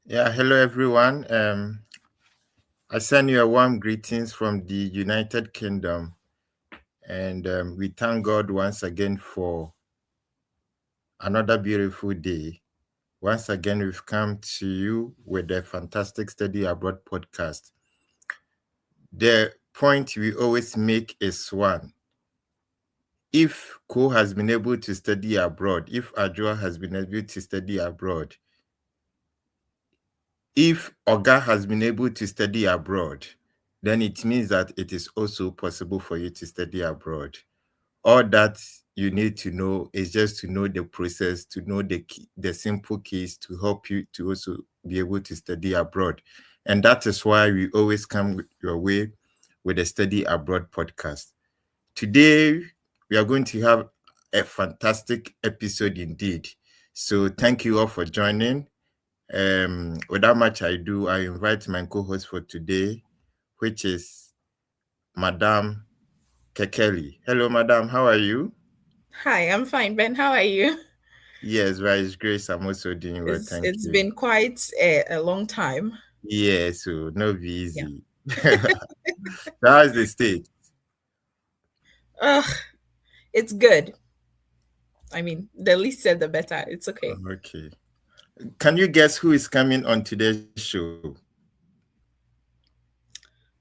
Yeah, hello everyone. I send you a warm greetings from the United Kingdom, and we thank God once again for another beautiful day. Once again, we've come to you with a fantastic Study Abroad podcast. The point we always make is one: if Ko has been able to study abroad, if Ajua has been able to study abroad, if Oga has been able to study abroad, then it means that it is also possible for you to study abroad. All that you need to know is just to know the process, to know the simple keys to help you to also be able to study abroad. And that is why we always come your way with a Study Abroad podcast. Today, we are going to have a fantastic episode indeed. So thank you all for joining. Without much ado, I invite my co-host for today, which is Madame Kekeli. Hello, Madam. How are you? Hi, I'm fine, Ben. How are you? Yes, by His grace, I'm also doing well. Thank It's you. been quite a long time. Yeah, so no be Yeah. easy. How's the state? Ugh, it's good. I mean, the least said, the better. It's okay. Okay. Can you guess who is coming on today's show?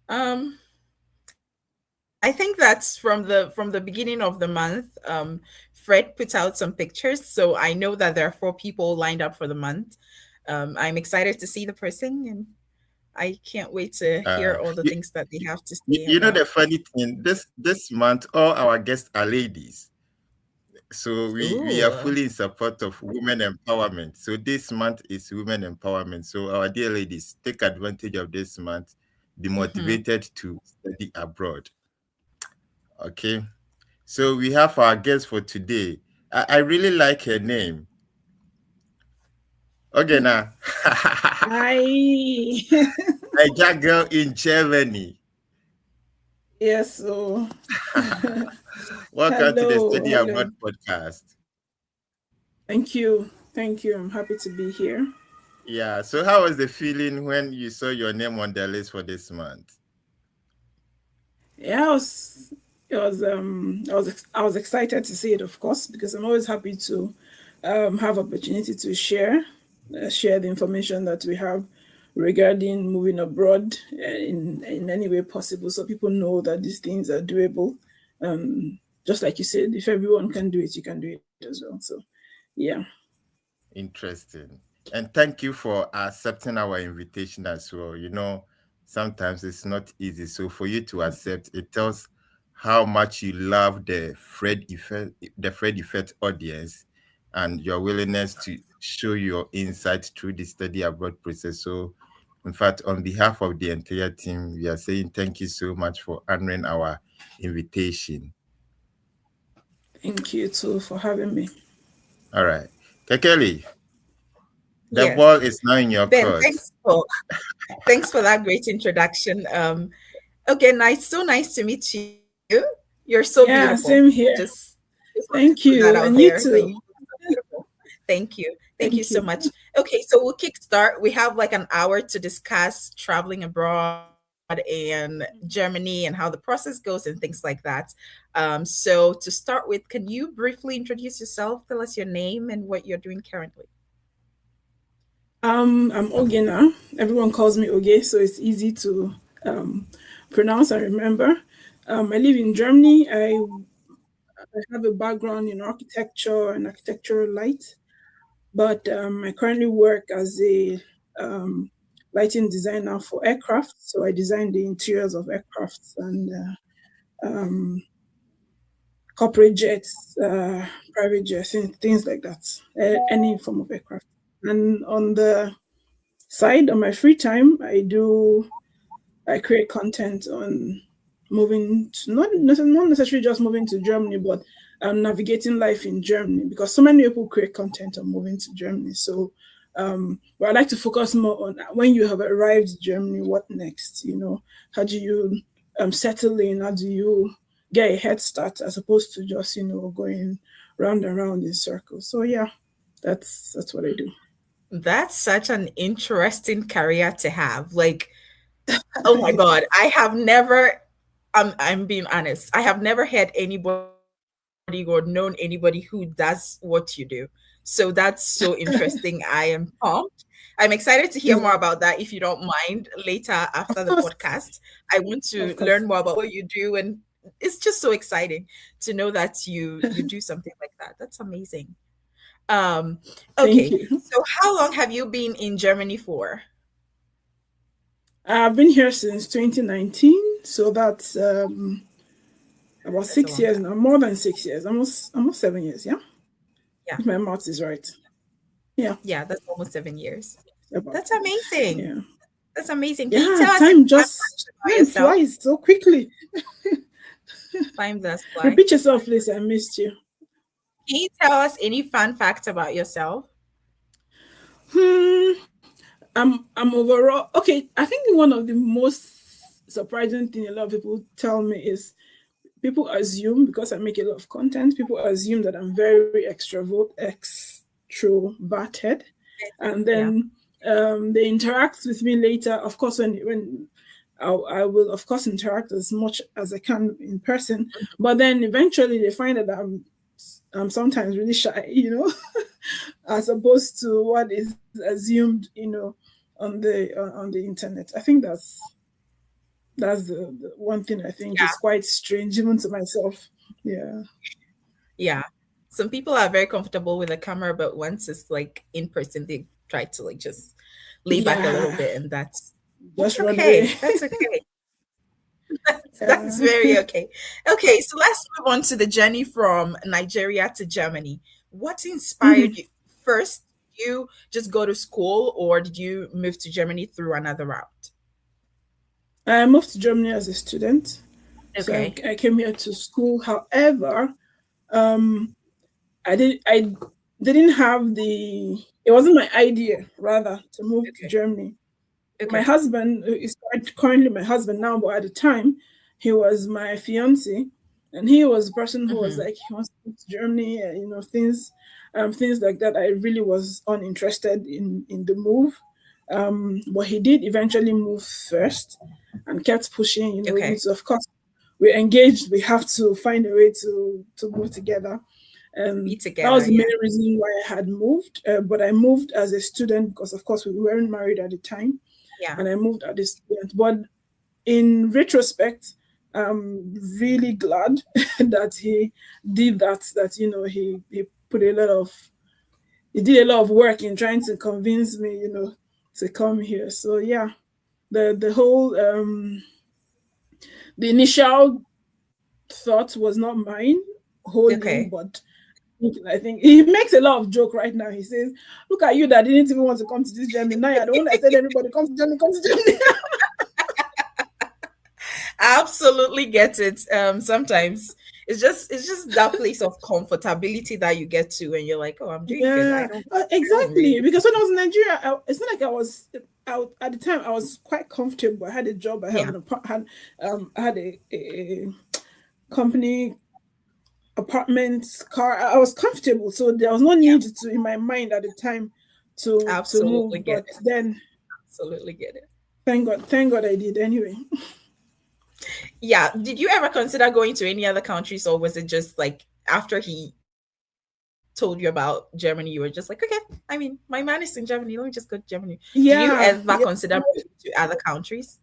Um, I think that's from the beginning of the month. Fred put out some pictures, so I know that there are four people lined up for the month. I'm excited to see the person, and I can't wait to hear all the You, things that they have to you, say you know about. the funny thing, this month all our guests are ladies. So we are Ooh. fully in support of women empowerment. So this month is women empowerment. So our dear ladies, take advantage of this month. Be Mm-hmm. motivated to study abroad. Okay. So we have our guest for today. I really like her name. Okay, now. Hi. Niger girl in Germany. Yes, so Welcome to the hello, Study Abroad hello. podcast. Thank you. Thank you. I'm happy to be here. Yeah. So how was the feeling when you saw your name on the list for this month? Yeah, I was excited to see it, of course, because I'm always happy to have opportunity to share the information that we have regarding moving abroad in any way possible, so people know that these things are doable. Just like you said, if everyone can do it, you can do it as well. So, yeah. Interesting. And thank you for accepting our invitation as well. Sometimes it's not easy. So for you to accept, it tells how much you love the Fred Effect audience and your willingness to show your insight through the study abroad process. So in fact, on behalf of the entire team, we are saying thank you so much for honoring our invitation. Thank you too for having me. All right. Kekeli, the Yes. ball is now in your Ben, court. thanks for that great introduction. Okay, nice, so nice to meet you. You're so beautiful. Yeah, same here. Just want to put Thank that you. out And there you that you're too. so beautiful. Thank you. Thank you Thank so you. much. Okay, so we'll kickstart. We have like an hour to discuss traveling abroad and Germany and how the process goes and things like that. So to start with, can you briefly introduce yourself? Tell us your name and what you're doing currently. I'm Ogena. Everyone calls me Oge, so it's easy to um, pronounce and remember. I live in Germany. I have a background in architecture and architectural light, but I currently work as a um, lighting designer for aircraft. So I design the interiors of aircrafts and corporate jets, private jets, and things like that. Any form of aircraft. And on the side, on my free time, I create content on moving to, not necessarily just moving to Germany, but navigating life in Germany, because so many people create content on moving to Germany. So, but I like to focus more on when you have arrived in Germany, what next? How do you settle in? How do you get a head start as opposed to just going round and round in circles? So yeah, that's what I do. That's such an interesting career to have. Like, oh my God, I have never, I'm being honest, I have never had anybody or known anybody who does what you do. So that's so interesting. I am pumped. I'm excited to hear more Yeah, about that if you don't mind later after of the course, podcast. I want to of course. learn more about what you do, and it's just so exciting to know that you do something like that. That's amazing. Um Thank okay. you. So how long have you been in Germany for? I've been here since 2019, so that's about That's a six long years time. now, more than 6 years, almost 7 years. Yeah, Yeah. if my math is right. Yeah, Yeah, that's almost 7 years. about That's amazing. yeah, That's amazing. Can you yeah. tell us any Time fun just facts about time yourself? flies so quickly. Time does fly. Repeat yourself, please. I missed you. Can you tell us any fun facts about yourself? Hmm. I'm overall okay. I think one of the most surprising thing a lot of people tell me is people assume because I make a lot of content, people assume that I'm very extroverted, and Yeah. then they interact with me later. Of course, when I will of course interact as much as I can in person, but then eventually they find that I'm sometimes really shy, as opposed to what is assumed, on the internet. I think that's the one thing I think Yeah. is quite strange even to myself. Yeah. Yeah. Some people are very comfortable with the camera, but once it's like in person, they try to like just lay back a little Yeah. bit, and that's Just run away. okay. That's okay. That's Yeah. very okay. Okay, so let's move on to the journey from Nigeria to Germany. What inspired Mhm. you? First, did you just go to school, or did you move to Germany through another route? I moved to Germany as a student. So Okay. I came here to school. However, um, I didn't have the it wasn't my idea rather to move to Okay. Germany. My Okay. husband is currently my husband now, but at the time he was my fiance, and he was the person who was Hmm. like he wants to go to Germany, and things like that. I really was uninterested in the move, but he did eventually move first, and kept pushing. Okay. Of course we engaged. We have to find a way to move together, Be and that together, was the yeah. main reason why I had moved. But I moved as a student because, of course, we weren't married at the time, Yeah. and I moved at this point. But in retrospect, I'm really glad that he did that. That he put a lot of he did a lot of work in trying to convince me, to come here. So yeah, the whole the initial thought was not mine wholly, Okay. but I think he makes a lot of joke right now. He says, "Look at you that didn't even want to come to this Germany. Now you're the one that said everybody comes to Germany, comes to Germany." Absolutely get it. Sometimes it's just that place of comfortability that you get to, and you're like, oh, I'm doing good. Yeah, I don't really exactly. need Because when I was in Nigeria, it's not like I was out at the time. I was quite comfortable. I had a job. I have yeah. an I had a company apartments, car. I was comfortable, so there was no Yeah. need to in my mind at the time to Absolutely move. get But it. then, Absolutely get it. thank God, I did anyway. Yeah. Did you ever consider going to any other countries, or was it just like after he told you about Germany, you were just like, okay, I mean, my man is in Germany, let me just go to Germany. Did you Yeah, ever yeah. consider moving to other countries?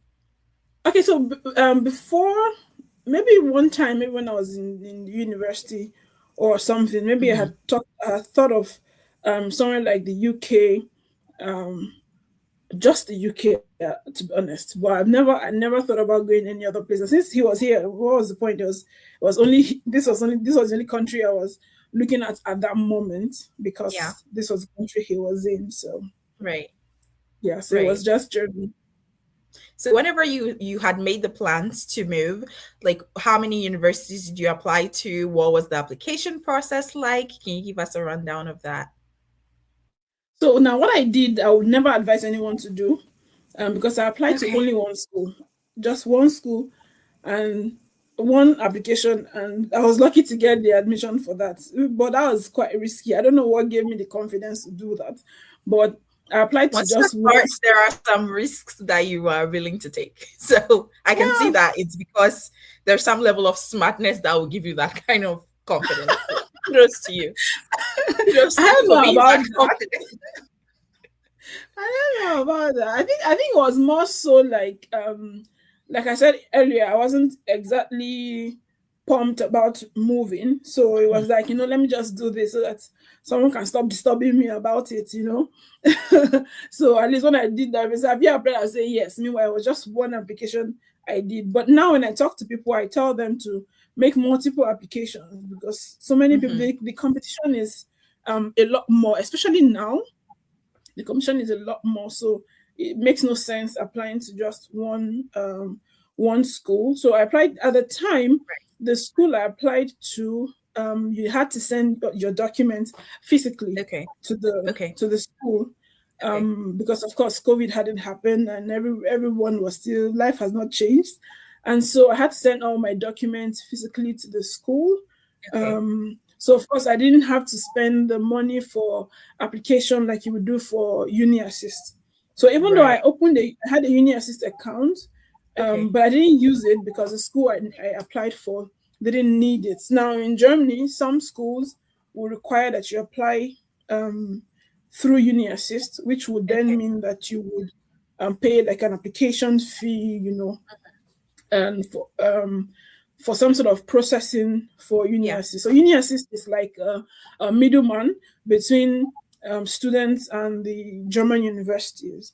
Okay, so before, maybe one time, maybe when I was in university or something, maybe Hmm. I had thought of somewhere like the UK, um, just the UK, to be honest. But I never thought about going any other place. And since he was here, what was the point? It was only this was the only country I was looking at that moment Yeah. because this was the country he was in. So Right. yeah, so it was Right. just Germany. So whenever you had made the plans to move, like how many universities did you apply to? What was the application process like? Can you give us a rundown of that? So now what I did, I would never advise anyone to do, because I applied to Okay. only one school, just one school, and one application, and I was lucky to get the admission for that. But that was quite risky. I don't know what gave me the confidence to do that, but I applied to Once that just one. starts, there are some risks that you are willing to take. So I can see that it's because there's some level of smartness that will give you that kind of confidence. Kudos to you. Kudos to I you don't for know being about that confident. I don't know about that. I think it was more so like I said earlier, I wasn't exactly pumped about moving. So it was like, let me just do this so that someone can stop disturbing me about it, So at least when I did that, I said, have you applied? I say yes. Meanwhile, it was just one application I did. But now when I talk to people, I tell them to make multiple applications because so many people, the competition is a lot more, especially now. The competition is a lot more, so it makes no sense applying to just one school. So I applied at the time. The school I applied to, you had to send your documents physically to the school, because of course COVID hadn't happened and everyone was still, life has not changed, and so I had to send all my documents physically to the school. So of course I didn't have to spend the money for application like you would do for Uni Assist. So even though I had a Uni Assist account, but I didn't use it because the school I applied for didn't need it. Now in Germany, some schools will require that you apply through Uni Assist, which would then mean that you would pay like an application fee, and for some sort of processing for Uni Assist. So Uni Assist is like a middleman between students and the German universities.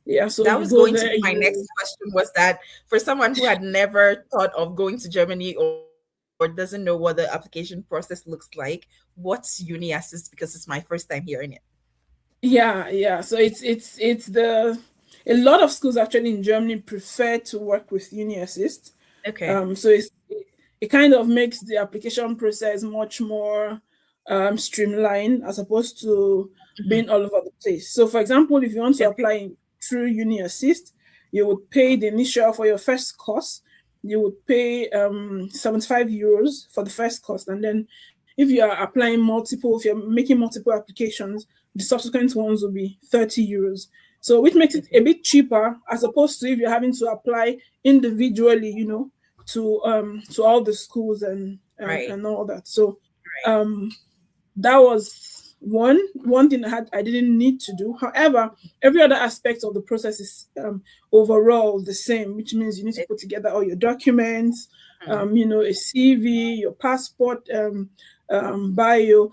Yeah, so that was going to be my next question, was that for someone who had never thought of going to Germany or doesn't know what the application process looks like, what's Uni Assist? Because it's my first time hearing it. Yeah. So it's a lot of schools actually in Germany prefer to work with Uni Assist. So it kind of makes the application process much more streamlined as opposed to being all over the place. So for example, if you want to apply through Uni Assist, you would pay the initial for your first course. You would pay 75 euros for the first course, and then if you are applying if you're making multiple applications, the subsequent ones will be 30 euros. So which makes it a bit cheaper as opposed to if you're having to apply individually, to all the schools and all that. So that was one thing I didn't need to do. However, every other aspect of the process is overall the same, which means you need to put together all your documents, a CV, your passport, bio.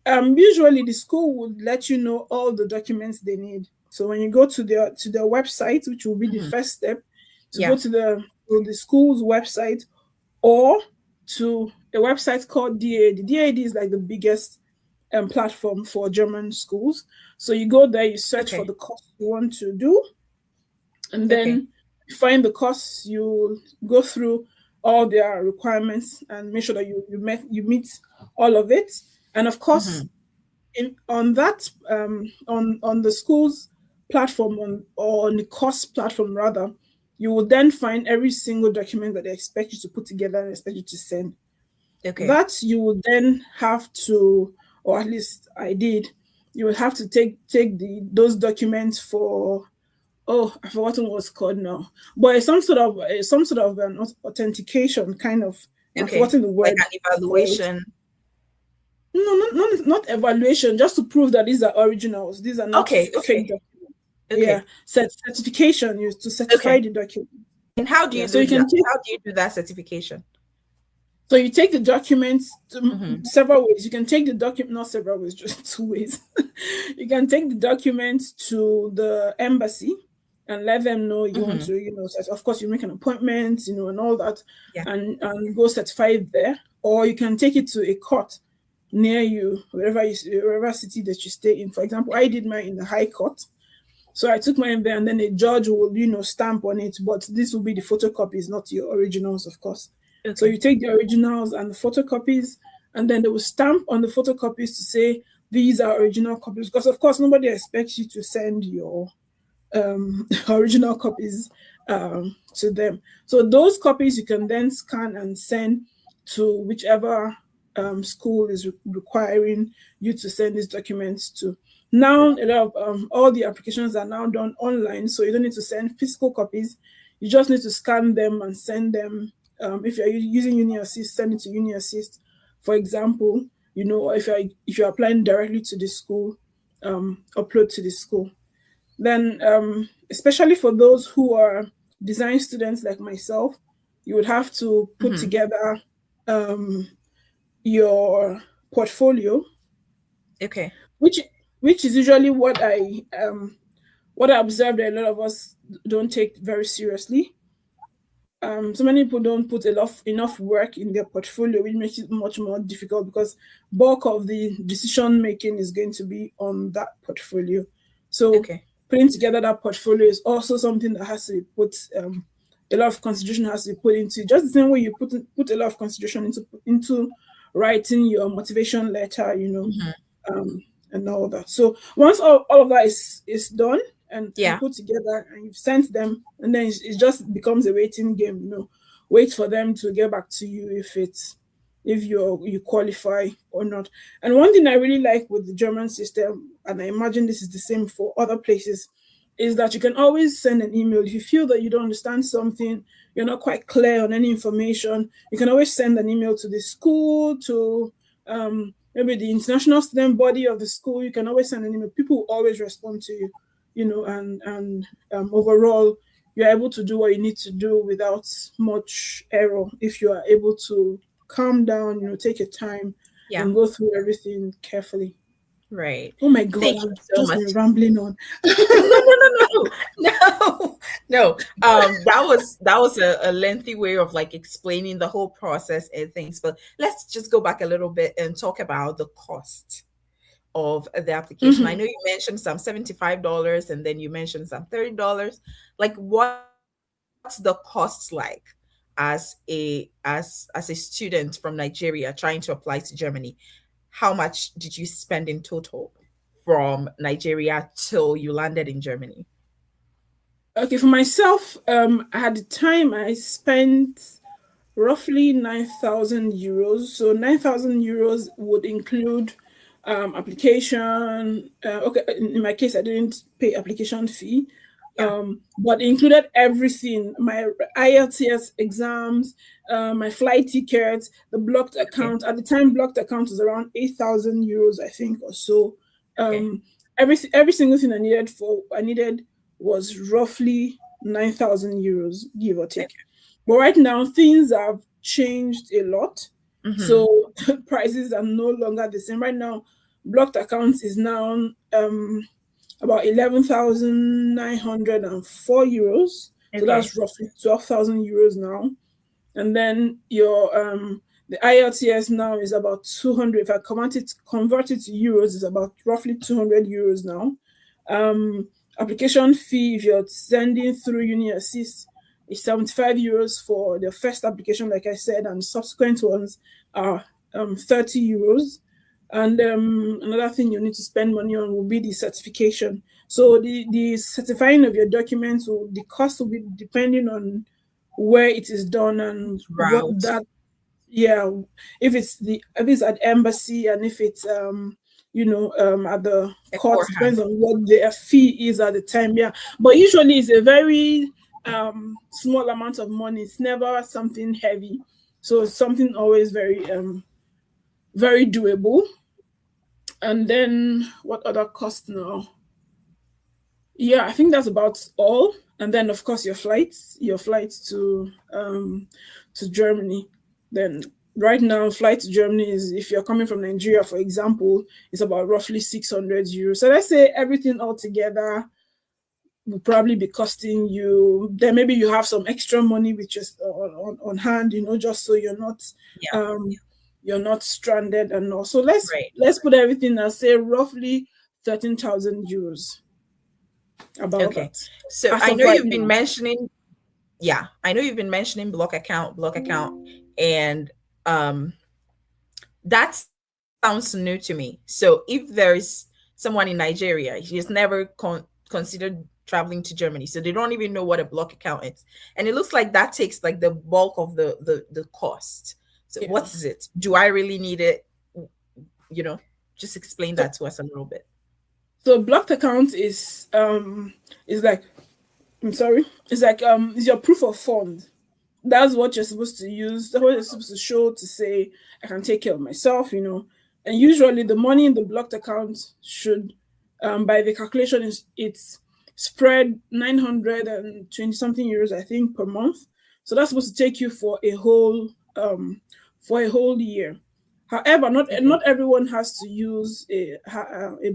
Usually the school would let you know all the documents they need. So when you go to their website, which will be the first step, go to the school's website or to a website called DAAD. DAAD is like the biggest platform for German schools. So you go there, you search for the course you want to do, and then you find the course, you go through all their requirements and make sure that you meet all of it. And of course, on that on the school's platform or on the course platform rather, you will then find every single document that they expect you to put together and expect you to send. That you will then have to, or at least I did, you will have to take those documents for, I've forgotten what it's called now, but it's some sort of an authentication kind of. I've forgotten the word. Like an evaluation. No, not evaluation, just to prove that these are originals. These are not fake documents. Yeah, certification used to certify the document. And how do you do that? How do you do that certification? So you take the documents several ways. You can take the document, not several ways, just 2 ways. You can take the documents to the embassy and let them know you want to, of course you make an appointment, and all that, and go certify it there. Or you can take it to a court near you, wherever city that you stay in. For example, I did mine in the High Court. So I took mine there, and then a judge will, stamp on it, but this will be the photocopies, not your originals, of course. So you take the originals and the photocopies, and then they will stamp on the photocopies to say these are original copies, because of course nobody expects you to send your original copies to them. So those copies you can then scan and send to whichever school is requiring you to send these documents to. Now a lot of all the applications are now done online, so you don't need to send physical copies. You just need to scan them and send them. If you're using UniAssist, send it to UniAssist, for example. Or if you're applying directly to the school, upload to the school. Then, especially for those who are design students like myself, you would have to put together your portfolio. Okay. Which is usually what I observed that a lot of us don't take very seriously. So many people don't put enough work in their portfolio, which makes it much more difficult because bulk of the decision making is going to be on that portfolio. So putting together that portfolio is also something that has to be put. A lot of consideration has to be put into, just the same way you put a lot of consideration into writing your motivation letter, and all that. So once all of that is done and put together and you've sent them, and then it just becomes a waiting game, wait for them to get back to you if you qualify or not. And one thing I really like with the German system, and I imagine this is the same for other places, is that you can always send an email. If you feel that you don't understand something, you're not quite clear on any information, you can always send an email to the school, to maybe the international student body of the school. You can always send an email. People will always respond to you, and overall, you're able to do what you need to do without much error if you are able to calm down, take your time and go through everything carefully. Right. Oh my God, I've just been rambling on. No. That was a lengthy way of like explaining the whole process and things. But let's just go back a little bit and talk about the cost of the application. I know you mentioned some $75 and then you mentioned some $30. Like, what's the cost like as a student from Nigeria trying to apply to Germany? How much did you spend in total from Nigeria till you landed in Germany? Okay, for myself, at the time I spent roughly 9,000 euros. So 9,000 euros would include application. Okay, in my case, I didn't pay application fee, but included everything: my IELTS exams, my flight tickets, the blocked account. At the time, blocked account was around 8,000 euros, I think, or so. Every single thing I needed was roughly 9,000 euros, give or take. But right now, things have changed a lot. So prices are no longer the same. Right now, blocked accounts is now about 11,904 euros. So that's roughly 12,000 euros now. And then your the IELTS now is about 200. If I convert it to euros, is about roughly 200 euros now. Application fee, if you're sending through UniAssist, is 75 euros for the first application, like I said, and subsequent ones are 30 euros. And another thing you need to spend money on will be the certification. So the certifying of your documents, the cost will be depending on where it is done and what that, if it's at embassy and if it's at the court, depends on what the fee is at the time. But usually it's a very small amount of money. It's never something heavy, so it's something always very very doable. And then what other costs now? I think that's about all. And then of course your flights to Germany. Then right now, flight to Germany is, if you're coming from Nigeria, for example, it's about roughly 600 euros. So let's say everything all together will probably be costing you. Then maybe you have some extra money which is on hand, just so you're not stranded. And also let's put everything, I'll say roughly 13,000 euros. About that. So I know you've been mentioning, block account, and that sounds new to me. So if there's someone in Nigeria, he's never considered traveling to Germany, so they don't even know what a block account is, and it looks like that takes like the bulk of the cost. So what is it? Do I really need it? Just explain that to us a little bit. So blocked account is like, I'm sorry, it's like is your proof of fund. That's what you're supposed to use. That's what you're supposed to show to say I can take care of myself, you know. And usually the money in the blocked account should, by the calculation, is it's spread 920 something euros, I think, per month. So that's supposed to take you for a whole year. However, not everyone has to use a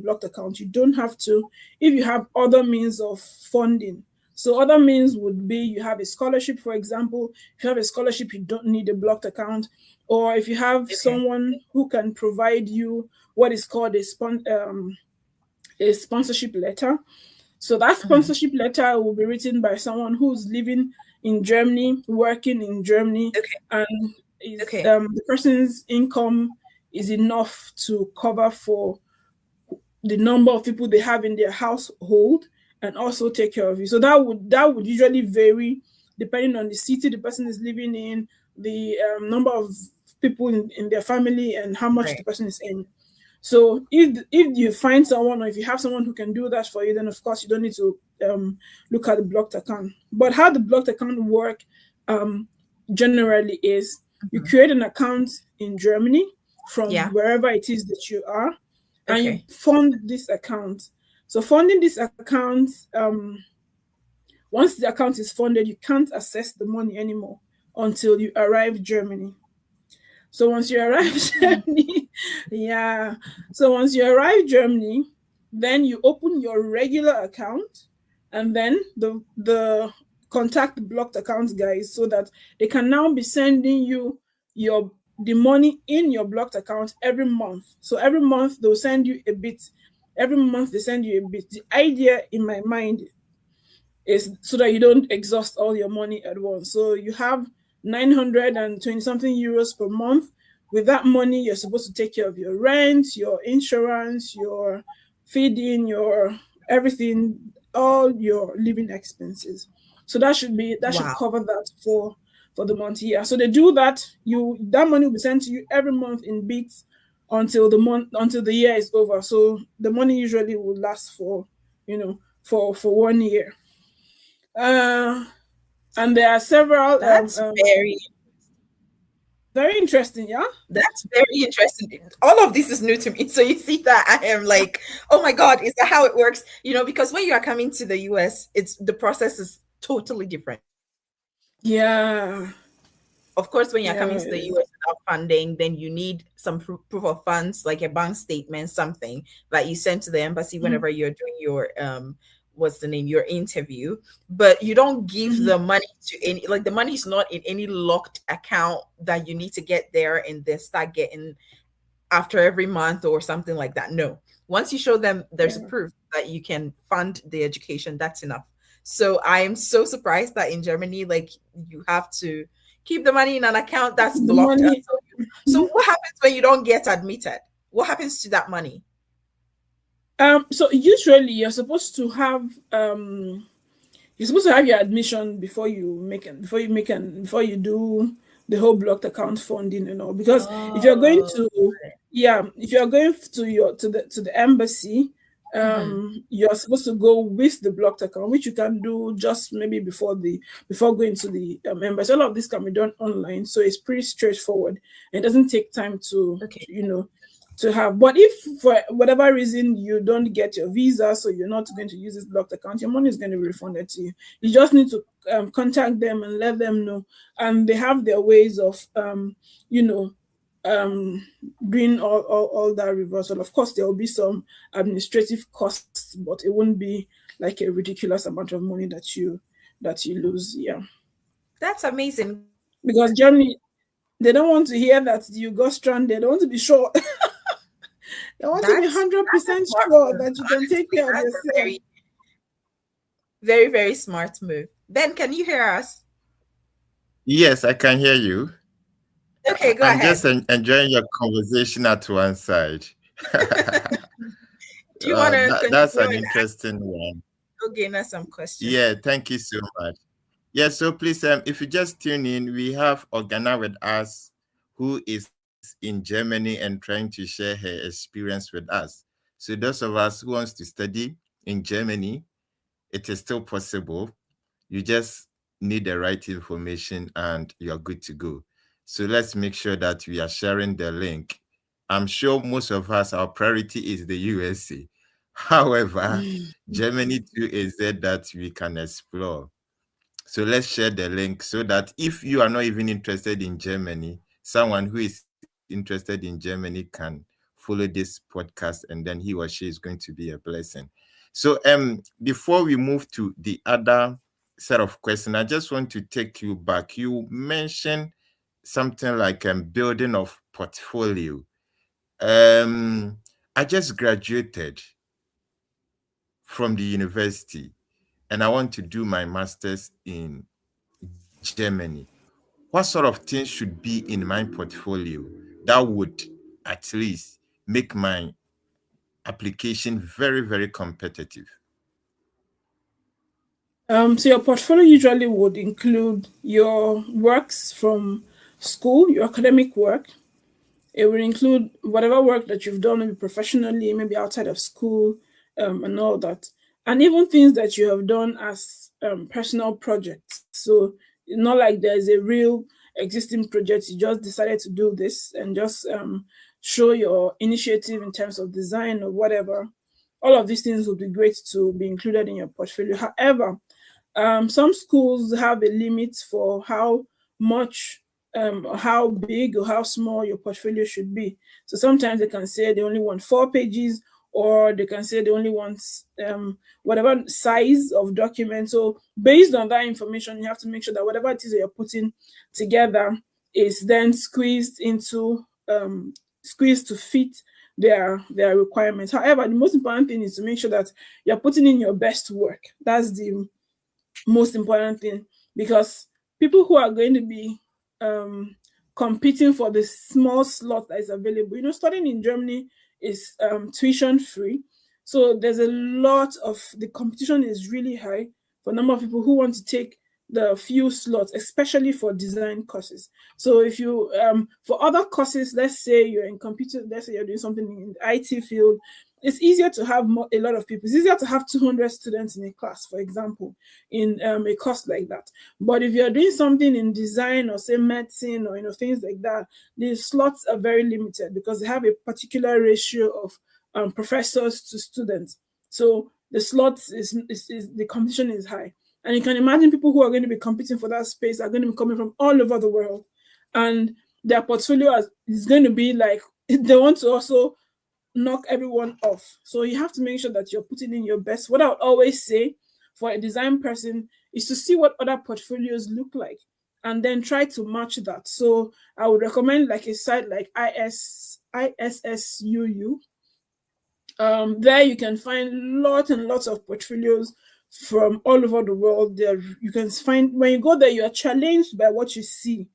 blocked account. You don't have to if you have other means of funding. So other means would be you have a scholarship, for example. If you have a scholarship, you don't need a blocked account. Or if you have someone who can provide you what is called a sponsorship letter. So that sponsorship letter will be written by someone who's living in Germany, working in Germany, and the person's income is enough to cover for the number of people they have in their household and also take care of you. So that would usually vary depending on the city the person is living in, the number of people in their family, and how much the person is in. So if you find someone, or if you have someone who can do that for you, then of course you don't need to look at the blocked account. But how the blocked account work generally is you create an account in Germany from wherever it is that you are, and you fund this account. So funding this account, once the account is funded, you can't access the money anymore until you arrive Germany. So once you arrive Germany, so once you arrive Germany, then you open your regular account, and then the contact the blocked accounts guys so that they can now be sending you the money in your blocked account every month. So every month they'll send you a bit. Every month they send you a bit. The idea in my mind is so that you don't exhaust all your money at once. So you have 920 something euros per month. With that money, you're supposed to take care of your rent, your insurance, your feeding, your everything, all your living expenses. So that should cover that for the month. Yeah. So they do that. That money will be sent to you every month in bits until the year is over. So the money usually will last for 1 year. And there are several. That's very interesting, yeah? That's very interesting. All of this is new to me. So you see that I am like, oh my God, is that how it works? Because when you are coming to the US, the process is totally different. Yeah. Of course, when you're coming to the US without funding, then you need some proof of funds, like a bank statement, something that you send to the embassy whenever you're doing your your interview. But you don't give the money to any, like the money is not in any locked account that you need to get there and then start getting after every month or something like that. No, once you show them there's a proof that you can fund the education, that's enough. So I am so surprised that in Germany, like, you have to keep the money in an account that's blocked. So what happens when you don't get admitted? What happens to that money? So usually you're supposed to have your admission before you do the whole blocked account funding and all. Because if you're going to the embassy, you're supposed to go with the blocked account, which you can do just maybe before going to the embassy. All of this can be done online, so it's pretty straightforward. It doesn't take time to to have. But if for whatever reason you don't get your visa, so you're not going to use this blocked account, your money is going to be refunded to you. You just need to contact them and let them know, and they have their ways of doing all that reversal. Of course, there will be some administrative costs, but it won't be like a ridiculous amount of money that you lose. Yeah, that's amazing. Because Germany, they don't want to hear that you got stranded. They want to be sure. They want to be 100% sure that you can take care of yourself. Very, very, very smart move. Ben, can you hear us? Yes, I can hear you. Okay, go ahead. I'm just enjoying your conversation at one side. Do you want to? That's an interesting one. Okay, now some questions. Yeah, thank you so much. Yeah, so please, if you just tune in, we have Organa with us, who is in Germany and trying to share her experience with us. So those of us who wants to study in Germany, it is still possible. You just need the right information and you're good to go. So let's make sure that we are sharing the link. I'm sure most of us, our priority is the USA. However, Germany too is there that we can explore. So let's share the link so that if you are not even interested in Germany, someone who is interested in Germany can follow this podcast, and then he or she is going to be a blessing. So before we move to the other set of questions, I just want to take you back. You mentioned something like building of portfolio. I just graduated from the university and I want to do my master's in Germany. What sort of things should be in my portfolio that would at least make my application very, very competitive? So your portfolio usually would include your works from school, your academic work. It will include whatever work that you've done, maybe professionally, maybe outside of school, and all that. And even things that you have done as personal projects. So it's not like there's a real existing project, you just decided to do this and just show your initiative in terms of design or whatever. All of these things would be great to be included in your portfolio. However, some schools have a limit for how much, how big or how small your portfolio should be. So sometimes they can say they only want 4 pages, or they can say they only want whatever size of document. So based on that information, you have to make sure that whatever it is that you're putting together is then squeezed to fit their requirements. However, the most important thing is to make sure that you're putting in your best work. That's the most important thing, because people who are going to be competing for the small slot that is available, studying in Germany is tuition free. So there's a lot of, the competition is really high for a number of people who want to take the few slots, especially for design courses. So if you, for other courses, let's say you're in computer, let's say you're doing something in the IT field, it's easier to have a lot of people. It's easier to have 200 students in a class, for example, in a course like that. But if you're doing something in design or say medicine or things like that, the slots are very limited because they have a particular ratio of professors to students. So the slots is the competition is high. And you can imagine people who are going to be competing for that space are going to be coming from all over the world. And their portfolio is going to be like, they want to also knock everyone off. So you have to make sure that you're putting in your best. What I would always say for a design person is to see what other portfolios look like and then try to match that. So I would recommend like a site like ISSUU. There you can find lots and lots of portfolios from all over the world. There you can find, when you go there, you are challenged by what you see,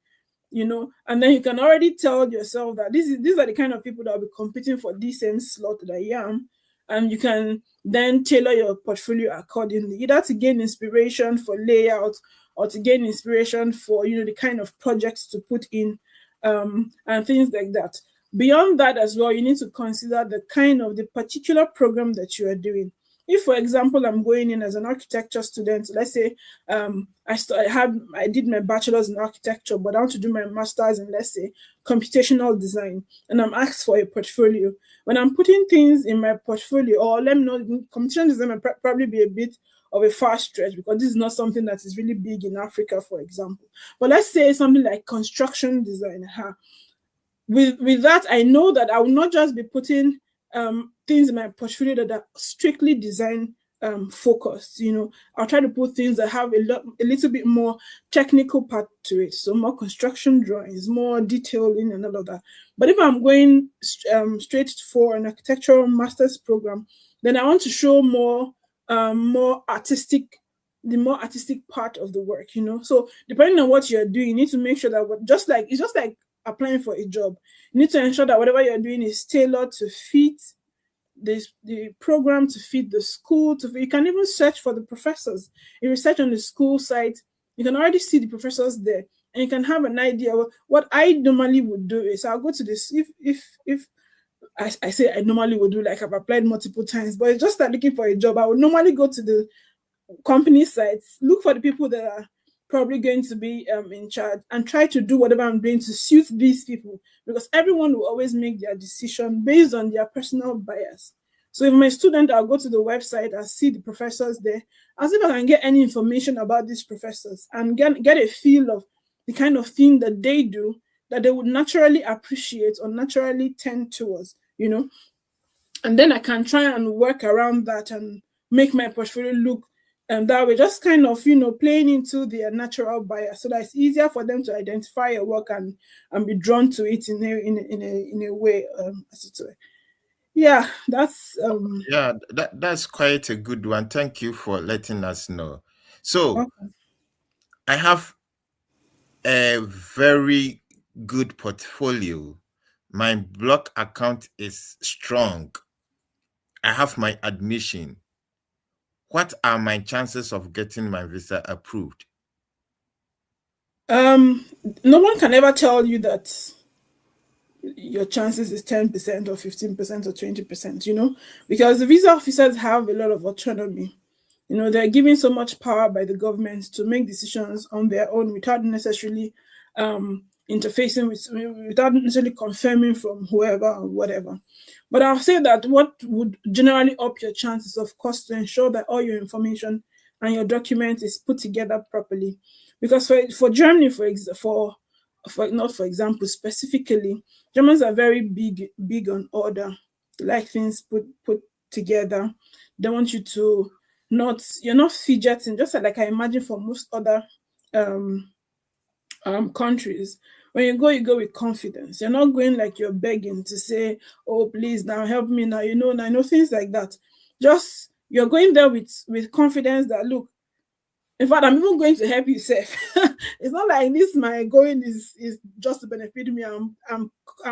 and then you can already tell yourself that these are the kind of people that will be competing for the same slot that I am, and you can then tailor your portfolio accordingly, either to gain inspiration for layout or to gain inspiration for the kind of projects to put in, and things like that. Beyond that as well, you need to consider the particular program that you are doing. If, for example, I'm going in as an architecture student, let's say I did my bachelor's in architecture, but I want to do my master's in, let's say, computational design, and I'm asked for a portfolio. When I'm putting things in my portfolio, or let me know, computational design might probably be a bit of a far stretch because this is not something that is really big in Africa, for example. But let's say something like construction design. With that, I know that I will not just be putting things in my portfolio that are strictly design focused. I'll try to put things that have a little bit more technical part to it, so more construction drawings, more detailing, and all of that. But if I'm going straight for an architectural master's program, then I want to show more artistic, the more artistic part of the work. So depending on what you're doing, you need to make sure that it's just like applying for a job. You need to ensure that whatever you're doing is tailored to fit the program, to fit the school. You can even search for the professors. If you search on the school site, you can already see the professors there, and you can have an idea. What I normally would do is I'll go to this. If I say I normally would do, like I've applied multiple times, but it's just like looking for a job. I would normally go to the company sites, look for the people that are probably going to be in charge, and try to do whatever I'm doing to suit these people, because everyone will always make their decision based on their personal bias. So if I'm a student, I'll go to the website, I'll see the professors there, I'll see if I can get any information about these professors and get a feel of the kind of thing that they do that they would naturally appreciate or naturally tend towards, and then I can try and work around that and make my portfolio look that way, just kind of, playing into their natural bias, so that it's easier for them to identify your work and be drawn to it in a way, as it were. Yeah, that's Yeah, that's quite a good one. Thank you for letting us know. So okay. I have a very good portfolio. My block account is strong. I have my admission. What are my chances of getting my visa approved? No one can ever tell you that your chances is 10% or 15% or 20%, because the visa officers have a lot of autonomy. They're given so much power by the government to make decisions on their own without necessarily interfacing without necessarily confirming from whoever or whatever. But I'll say that what would generally up your chances, of course, to ensure that all your information and your document is put together properly. Because for Germany, for example, specifically, Germans are very big on order. They like things put together. They want you to you're not fidgeting, just like I imagine for most other countries. When you go with confidence. You're not going like you're begging to say, oh, please now help me now, I know things like that. Just you're going there with confidence that, look, in fact, I'm even going to help you, Seth. It's not like this. My going is just to benefit me. I'm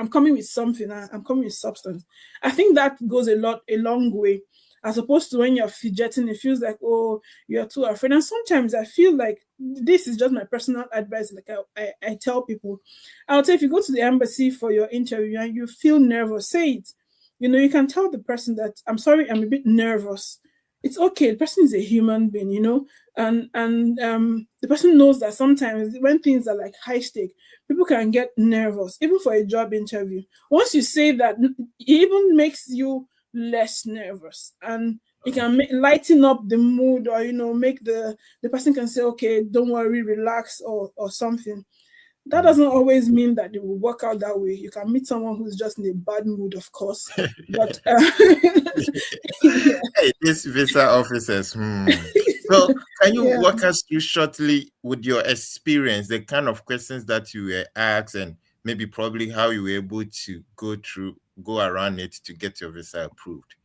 coming with something. I'm coming with substance. I think that goes a long way, as opposed to when you're fidgeting. It feels like, oh, you're too afraid. And sometimes I feel like this is just my personal advice. Like I tell people, I would say if you go to the embassy for your interview and you feel nervous, say it. You can tell the person that, I'm sorry, I'm a bit nervous. It's okay. The person is a human being, and the person knows that sometimes when things are like high stake, people can get nervous, even for a job interview. Once you say that, it even makes you less nervous, and it can lighten up the mood, or make the person can say, okay, don't worry, relax, or something. That doesn't always mean that it will work out that way. You can meet someone who's just in a bad mood, of course. But Hey, these visa officers. So, can you walk us through shortly with your experience, the kind of questions that you were asked, and maybe probably how you were able to go around it to get your visa approved?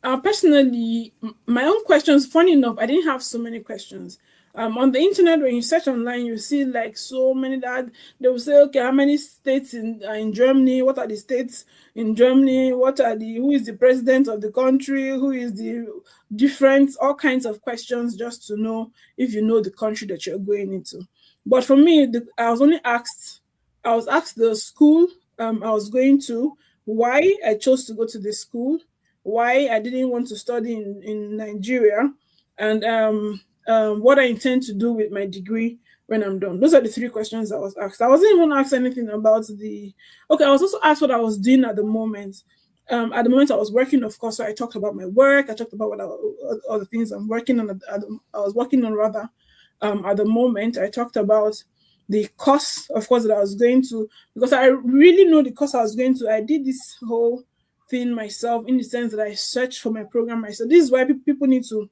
Personally, my own questions, funny enough, I didn't have so many questions. On the internet, when you search online, you see like so many that they will say, okay, how many states in Germany? What are the states in Germany? Who is the president of the country? Who is the different, all kinds of questions, just to know if you know the country that you're going into. But for me, I was asked the school I was going to, why I chose to go to the school, why I didn't want to study in Nigeria, and what I intend to do with my degree when I'm done. Those are the three questions I was asked. I wasn't even asked anything about I was also asked what I was doing at the moment. At the moment I was working, of course, so I talked about my work. I talked about all the things I'm working on. I was working on rather at the moment. I talked about the course, of course, that I was going to, because I really know the course I was going to. I did this whole thing myself, in the sense that I searched for my program myself. This is why people need to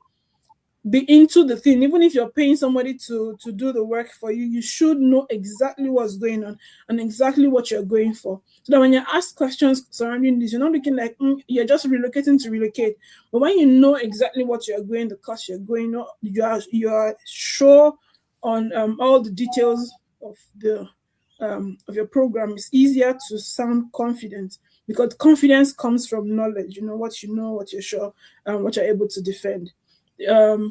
be into the thing. Even if you're paying somebody to do the work for you, you should know exactly what's going on and exactly what you're going for, so that when you're asked questions surrounding this, you're not looking like you're just relocating to relocate. But when you know exactly what you're going, the course you're going on, you are sure on all the details of your program, it's easier to sound confident, because confidence comes from knowledge. What you're sure, and what you're able to defend.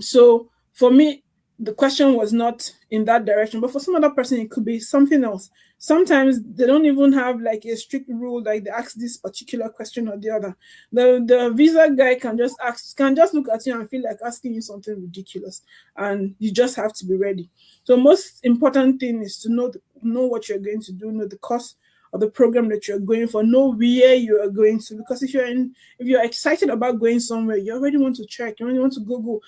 So for me, the question was not in that direction, but for some other person, it could be something else. Sometimes they don't even have like a strict rule, like they ask this particular question or the other. The visa guy can just look at you and feel like asking you something ridiculous, and you just have to be ready. So most important thing is to know what you're going to do, know the course or the program that you're going for, know where you are going to. Because if you're excited about going somewhere, you already want to check, you already want to Google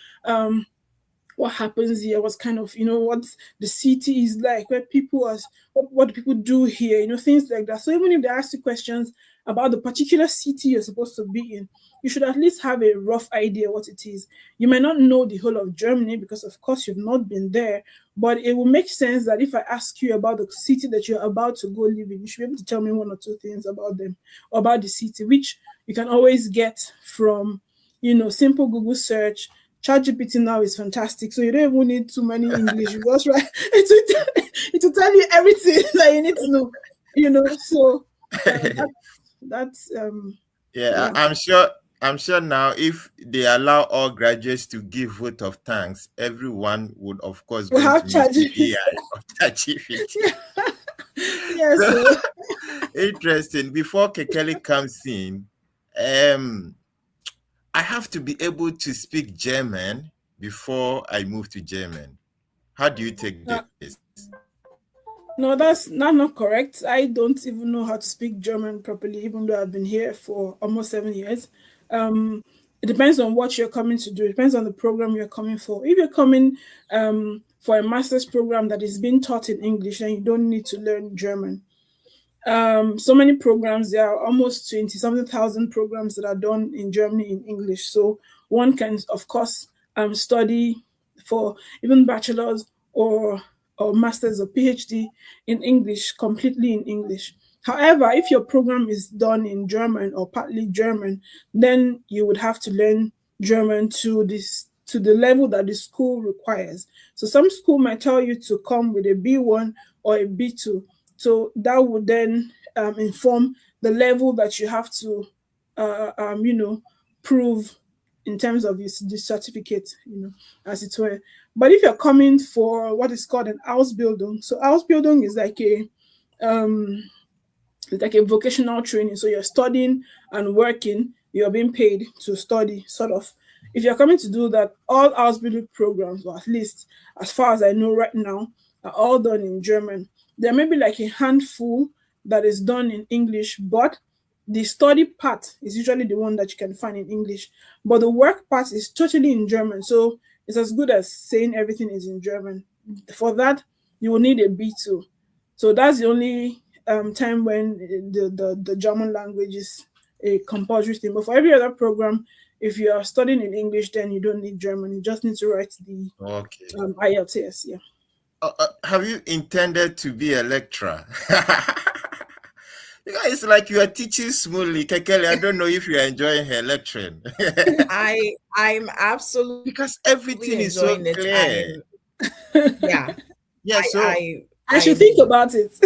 what happens here, what's kind of, what the city is like, where people are, what do people do here, things like that. So even if they ask you questions about the particular city you're supposed to be in, you should at least have a rough idea what it is. You might not know the whole of Germany because, of course, you've not been there, but it will make sense that if I ask you about the city that you're about to go live in, you should be able to tell me one or two things about them, or about the city, which you can always get from, simple Google search. ChatGPT now is fantastic, so you don't even need too many English. You just write it will tell you everything that you need to know. So that's yeah. I'm sure now if they allow all graduates to give vote of thanks, everyone would of course we go have to meet ChatGPT. the AI of ChatGPT. Yes. So, interesting. Before Kekeli comes in, I have to be able to speak German before I move to German. How do you take this? No, that's not correct. I don't even know how to speak German properly, even though I've been here for almost 7 years. It depends on what you're coming to do. It depends on the program you're coming for. If you're coming for a master's program that is being taught in English, then you don't need to learn German. So many programs, there are almost 20 something thousand programs that are done in Germany in English. So one can, of course, study for even bachelor's or master's or PhD in English, completely in English. However, if your program is done in German or partly German, then you would have to learn German to the level that the school requires. So some school might tell you to come with a B1 or a B2. So that would then inform the level that you have to, prove in terms of the certificate, as it were. But if you're coming for what is called an Ausbildung, so Ausbildung is like a vocational training. So you're studying and working, you're being paid to study, sort of. If you're coming to do that, all Ausbildung programs, or at least as far as I know right now, are all done in German. There may be like a handful that is done in English, but the study part is usually the one that you can find in English. But the work part is totally in German. So it's as good as saying everything is in German. For that, you will need a B2. So that's the only time when the German language is a compulsory thing. But for every other program, if you are studying in English, then you don't need German. You just need to write the IELTS. Yeah. Have you intended to be a lecturer? It's like you are teaching smoothly. Kekeli, I don't know if you are enjoying her lecturing. I'm absolutely, because everything is so clear. Yeah. Yeah, so I should think about it.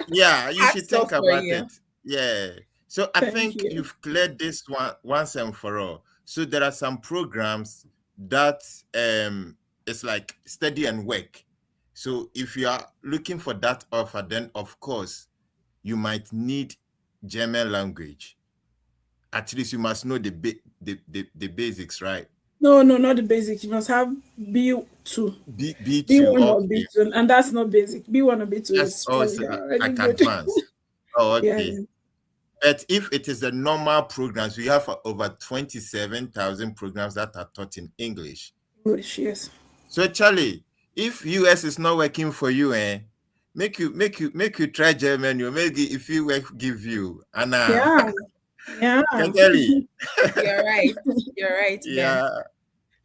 Yeah, you should think about it. Yeah. So I Thank think you. you've cleared this one once and for all. So there are some programs that it's like study and work. So if you are looking for that offer, then of course you might need German language. At least you must know the basics, right? No, not the basic. You must have B2. B2, B1 or B2, and that's not basic. B1 or B2 that's is also like good. advanced. Oh, okay. Yeah. But if it is a normal programs, we have over 27,000 programs that are taught in English. English, yes. So Charlie, if US is not working for you, make you try German. You maybe if you work, give you Yeah. Kekeli. You're right. You're right. Yeah.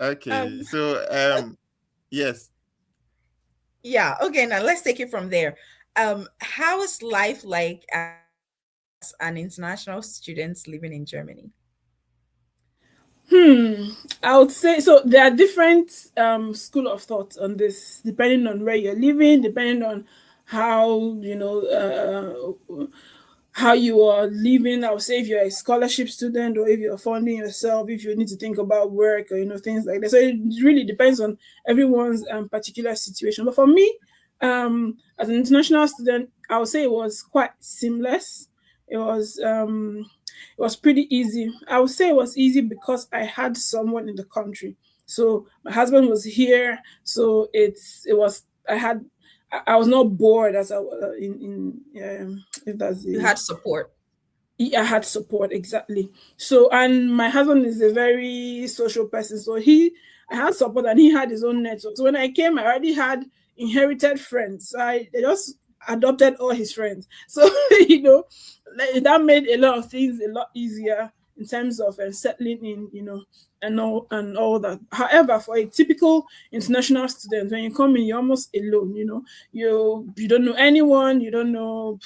Okay. So yes. Yeah. Okay. Now let's take it from there. How is life like as an international student living in Germany? I would say so. There are different school of thought on this, depending on where you're living, depending on how how you are living. I would say if you're a scholarship student or if you're funding yourself, if you need to think about work or things like that. So it really depends on everyone's particular situation. But for me, As an international student, I would say it was quite seamless. It was pretty easy. I would say it was easy because I had someone in the country. So my husband was here, so I was not bored as I if that's You had support. I had support, exactly. So, and my husband is a very social person, so I had support, and he had his own network. So when I came, I already had inherited friends. So I just adopted all his friends. So that made a lot of things a lot easier in terms of settling in, and all that. However, for a typical international student, when you come in, you're almost alone. You don't know anyone, you don't know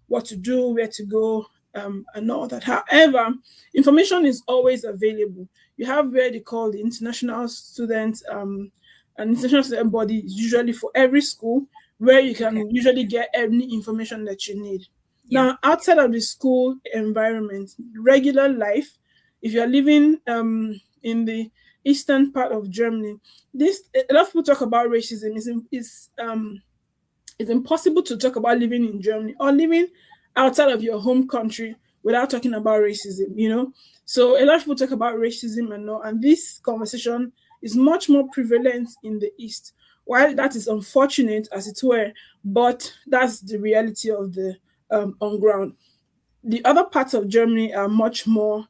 what to do, where to go, and all that. However, information is always available. You have where they call the international student, an international student body, usually for every school, where you can usually get any information that you need. Yeah. Now, outside of the school environment, regular life, if you're living in the eastern part of Germany, a lot of people talk about racism. It's impossible to talk about living in Germany or living outside of your home country without talking about racism. So a lot of people talk about racism and this conversation is much more prevalent in the East. While that is unfortunate, as it were, but that's the reality of the on ground. The other parts of Germany are much more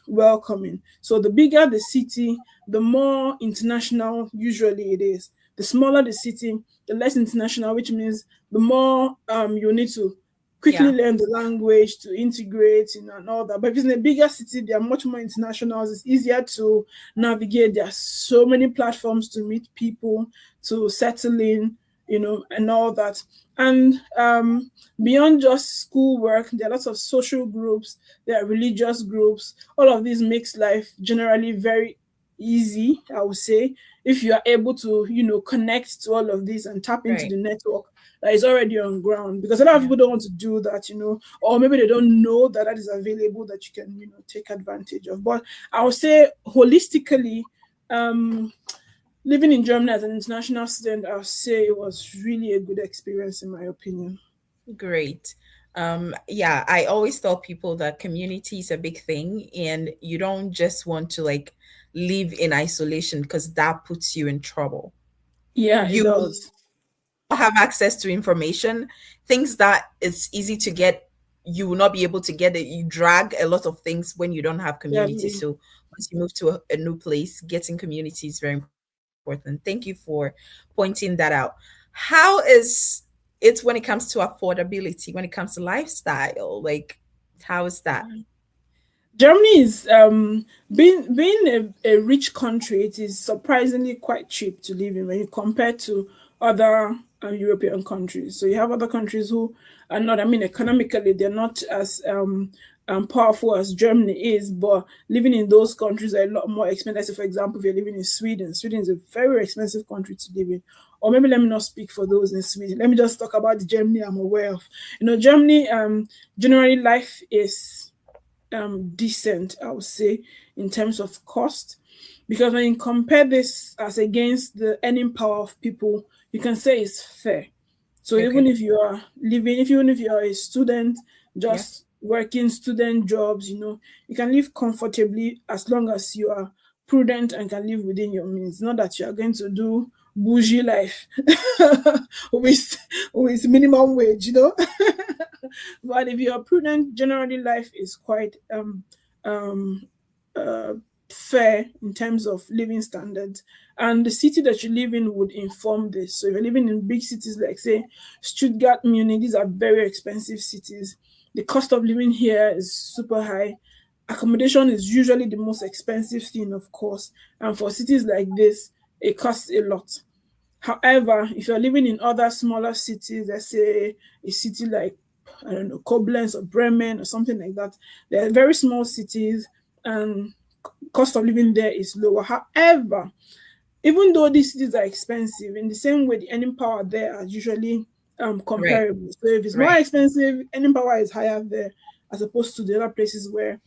welcoming. So the bigger the city, the more international usually it is. The smaller the city, the less international, which means the more you need to quickly learn the language to integrate and all that. But if it's in a bigger city, they are much more international. It's easier to navigate. There are so many platforms to meet people, to settle in, and all that. And beyond just schoolwork, there are lots of social groups, there are religious groups. All of this makes life generally very easy, I would say, if you are able to, connect to all of this and tap into the network that is already on ground. Because a lot of people don't want to do that, or maybe they don't know that is available that you can, take advantage of. But I would say holistically, living in Germany as an international student, I would say it was really a good experience in my opinion. Great. Yeah, I always tell people that community is a big thing, and you don't just want to live in isolation because that puts you in trouble. Yeah, it You does. have access to information, things that it's easy to get, you will not be able to get it. You drag a lot of things when you don't have community. Exactly. So once you move to a new place, getting community is very important. Thank you for pointing that out. How is it when it comes to affordability, when it comes to lifestyle? How is that? Germany is being a rich country. It is surprisingly quite cheap to live in when you compare to other European countries. So you have other countries who are not. I mean, economically, they're not as powerful as Germany is, but living in those countries are a lot more expensive. For example, if you're living in Sweden, Sweden is a very expensive country to live in. Or maybe let me not speak for those in Sweden. Let me just talk about the Germany I'm aware of. Germany, generally life is decent, I would say, in terms of cost. Because when you compare this as against the earning power of people, you can say it's fair. So even if you are even if you are a student, just working student jobs, you can live comfortably as long as you are prudent and can live within your means. Not that you are going to do bougie life with minimum wage. But if you are prudent, generally life is quite fair in terms of living standards. And the city that you live in would inform this. So if you're living in big cities like, say, Stuttgart, Munich, these are very expensive cities. The cost of living here is super high. Accommodation is usually the most expensive thing, of course. And for cities like this, it costs a lot. However, if you're living in other smaller cities, let's say a city like, I don't know, Koblenz or Bremen or something like that, they're very small cities and cost of living there is lower. However, even though these cities are expensive, in the same way, the earning power there are usually comparable. Right. So if it's more expensive, earning power is higher there as opposed to the other places where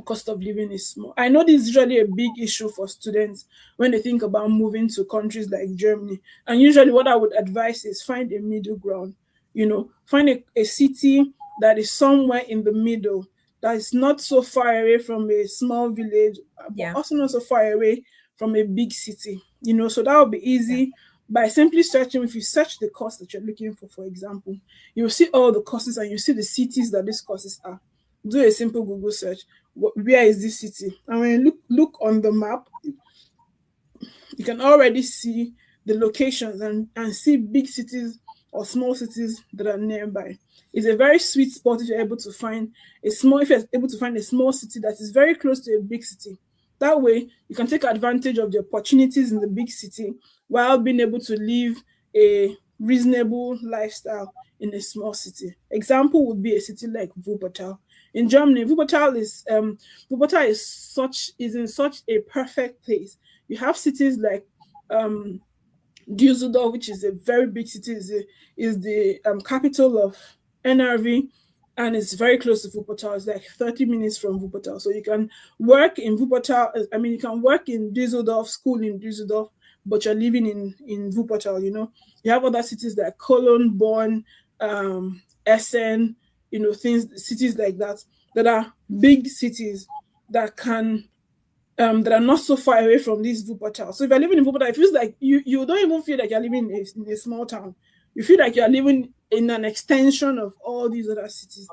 cost of living is small. I know this is usually a big issue for students when they think about moving to countries like Germany. And usually, what I would advise is find a middle ground. Find a city that is somewhere in the middle, that is not so far away from a small village, but also not so far away from a big city. So that would be easy by simply searching. If you search the course that you're looking for example, you'll see all the courses and you see the cities that these courses are. Do a simple Google search. Where is this city? And when you look on the map, you can already see the locations and see big cities or small cities that are nearby. It's a very sweet spot if you're able to find a small city that is very close to a big city. That way, you can take advantage of the opportunities in the big city while being able to live a reasonable lifestyle in a small city. Example would be a city like Wuppertal. In Germany, Wuppertal is in such a perfect place. You have cities like Düsseldorf, which is a very big city, is the capital of NRV, and it's very close to Wuppertal. It's like 30 minutes from Wuppertal. So you can work in Wuppertal. You can work in Düsseldorf, school in Düsseldorf, but you're living in Wuppertal. You have other cities like Cologne, Bonn, Essen, cities like that are big cities that that are not so far away from this Wuppertal. So if you're living in Wuppertal, it feels like you don't even feel like you're living in a small town. You feel like you're living in an extension of all these other cities.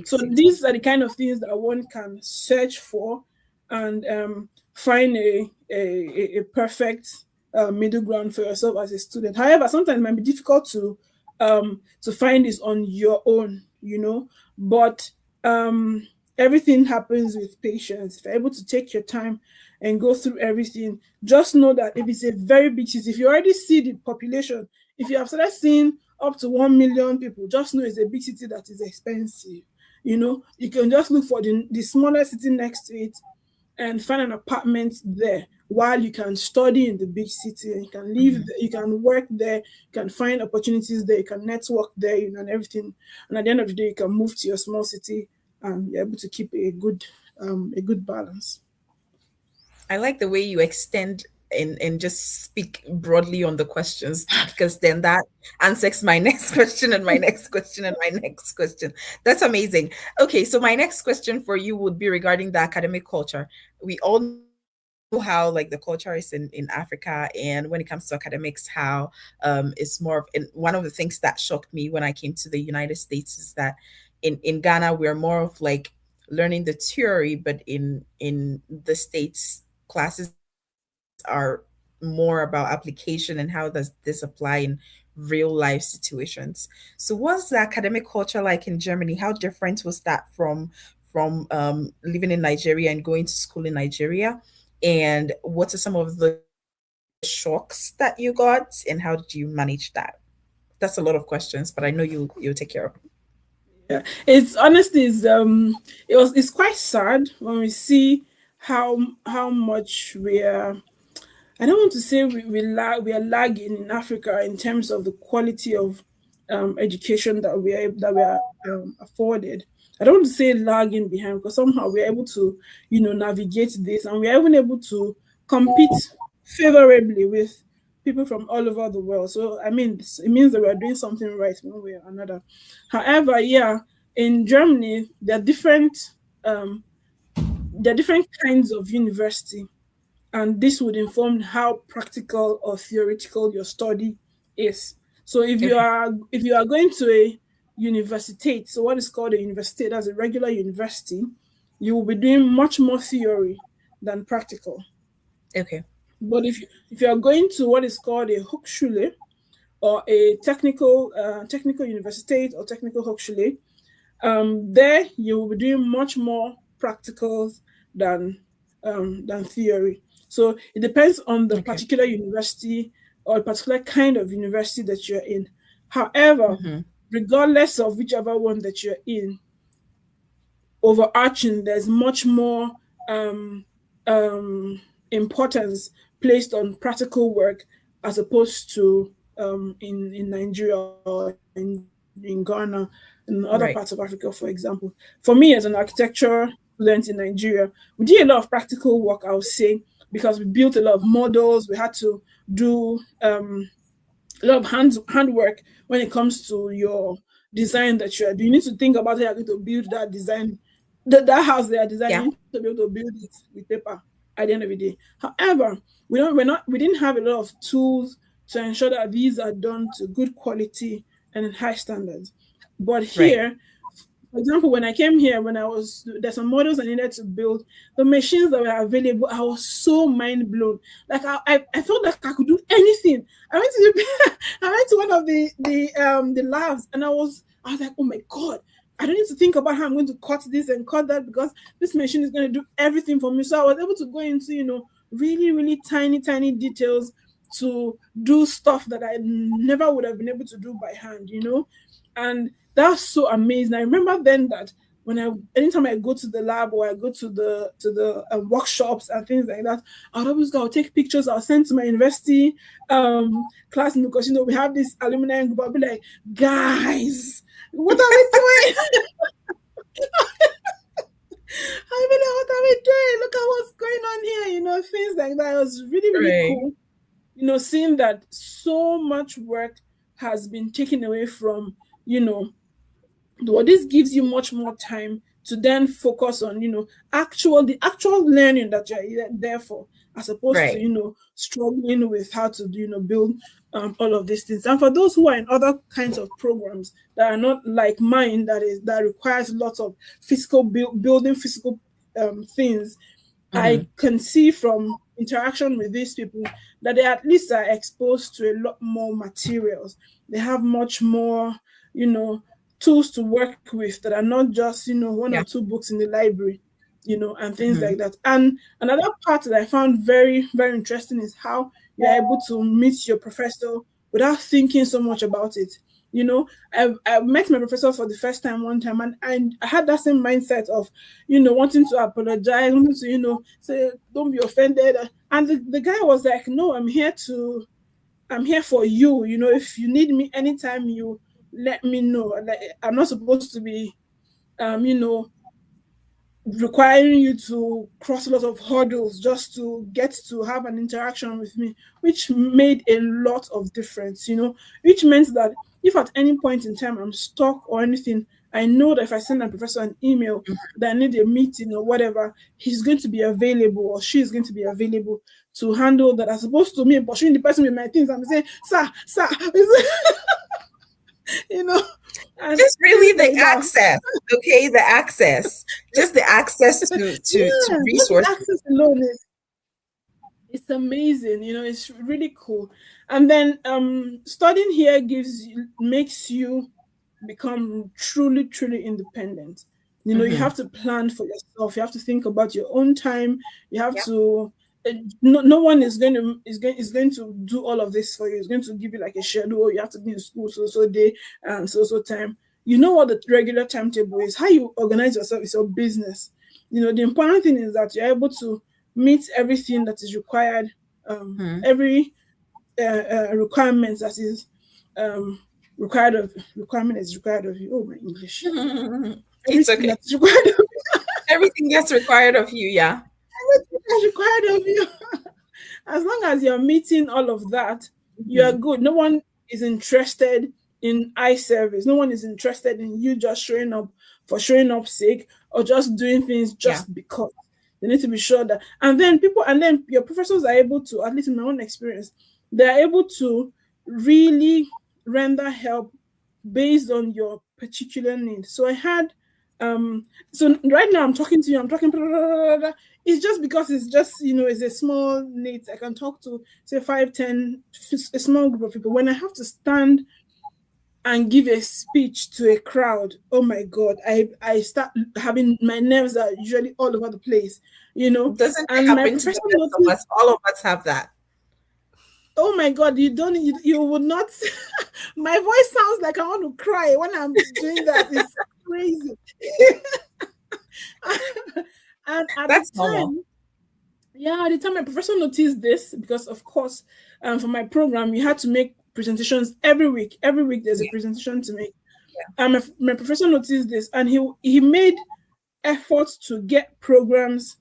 So these are the kind of things that one can search for and find a perfect middle ground for yourself as a student. However, sometimes it might be difficult to find this on your own, but everything happens with patience. If you're able to take your time and go through everything, just know that if it's a very big city, if you already see the population, if you have started seeing up to 1 million people, just know it's a big city that is expensive. You can just look for the smaller city next to it and find an apartment there while you can study in the big city, and you can live there, you can work there, you can find opportunities there, you can network there, and everything. And at the end of the day, you can move to your small city and be able to keep a good balance. I like the way you extend and just speak broadly on the questions, because then that answers my next question and my next question and my next question. That's amazing. Okay, so my next question for you would be regarding the academic culture. We all know how the culture is in Africa, and when it comes to academics, how it's more of, and one of the things that shocked me when I came to the United States is that in Ghana we're more of learning the theory, but in the States classes are more about application and how does this apply in real life situations. So what's the academic culture like in Germany? How different was that from living in Nigeria and going to school in Nigeria? And what are some of the shocks that you got, and how did you manage that? That's a lot of questions, but I know you'll take care of it. Yeah, it's honestly it's quite sad when we see how much we are. I don't want to say we are lagging in Africa in terms of the quality of education that we are afforded. I don't want to say lagging behind, because somehow we're able to navigate this, and we're even able to compete favorably with people from all over the world. So it means that we're doing something right one way or another. However, in Germany there are different kinds of university, and this would inform how practical or theoretical your study is. So if you are going to a university, so what is called a university, that's a regular university, you will be doing much more theory than practical. Okay. But if you are going to what is called a Hochschule, or a technical university or technical Hochschule, there you will be doing much more practicals than theory. So it depends on the particular university or a particular kind of university that you're in. However, regardless of whichever one that you're in, overarching, there's much more importance placed on practical work as opposed to in Nigeria or in Ghana and other parts of Africa, for example. For me, as an architecture students in Nigeria. We did a lot of practical work, I would say, because we built a lot of models. We had to do a lot of handwork when it comes to your design that you are doing. You need to think about how you're going to build that design, that house they are designing, to be able to build it with paper at the end of the day. However, we didn't have a lot of tools to ensure that these are done to good quality and in high standards. But here, for example, when I came here, there's some models I needed to build, the machines that were available, I was so mind blown. Like I felt like I could do anything. I went to one of the labs, and I was like, oh my God, I don't need to think about how I'm going to cut this and cut that, because this machine is going to do everything for me. So I was able to go into, really, really tiny details to do stuff that I never would have been able to do by hand, and that's so amazing. I remember then that anytime I go to the lab or I go to the workshops and things like that, I'll take pictures. I'll send to my university class, because we have this alumni group. I'll be like, guys, what are we doing? I mean, what are we doing? Look at what's going on here. Things like that. It was really, really cool. Seeing that so much work has been taken away from, this gives you much more time to then focus on, the actual learning that you're there for, as opposed to, struggling with how to, build all of these things. And for those who are in other kinds of programs that are not like mine, that requires lots of building physical things, I can see from interaction with these people that they at least are exposed to a lot more materials. They have much more, tools to work with that are not just, one or two books in the library, and things like that. And another part that I found very, very interesting is how you're able to meet your professor without thinking so much about it. I met my professor for the first time one time, and I had that same mindset of, wanting to apologize, wanting to, say, don't be offended. And the guy was like, no, I'm here for you. If you need me anytime, you let me know. Like, I'm not supposed to be, requiring you to cross a lot of hurdles just to get to have an interaction with me, which made a lot of difference, which meant that if at any point in time I'm stuck or anything, I know that if I send a professor an email that I need a meeting or whatever, he's going to be available, or she's going to be available to handle that, as opposed to me pursuing the person with my things. I'm saying, sir, and just really the access, the access, just the access to resources. Access alone it's amazing. It's really cool. And then studying here makes you become truly, truly independent. You have to plan for yourself. You have to think about your own time. You have to. No one is going to do all of this for you. It's going to give you like a schedule. You have to be in school so day and so time. You know what the regular timetable is. How you organize yourself is your business. The important thing is that you're able to meet everything that is required, every requirement that is required of you. Oh, my English. It's okay. Everything that's required of you, yeah. Everything that's required of you. As long as you're meeting all of that, you're good. No one is interested in eye service. No one is interested in you just showing up for showing up sake, or just doing things just because. They need to be sure that, and then your professors are able to, at least in my own experience, they're able to really render help based on your particular needs. So I had, so right now I'm talking to you, it's just because it's just, it's a small need. I can talk to, say, 5, 10, a small group of people. When I have to stand and give a speech to a crowd, oh my God, I start having, my nerves are usually all over the place, Doesn't happen to the best of us. All of us have that. Oh my God, you would not, my voice sounds like I want to cry when I'm doing that. It's crazy. And at That's the time, normal. At the time, my professor noticed this because, of course, for my program, we had to make presentations every week. Every week, there's a presentation to make. And my professor noticed this, and he made effort to get programs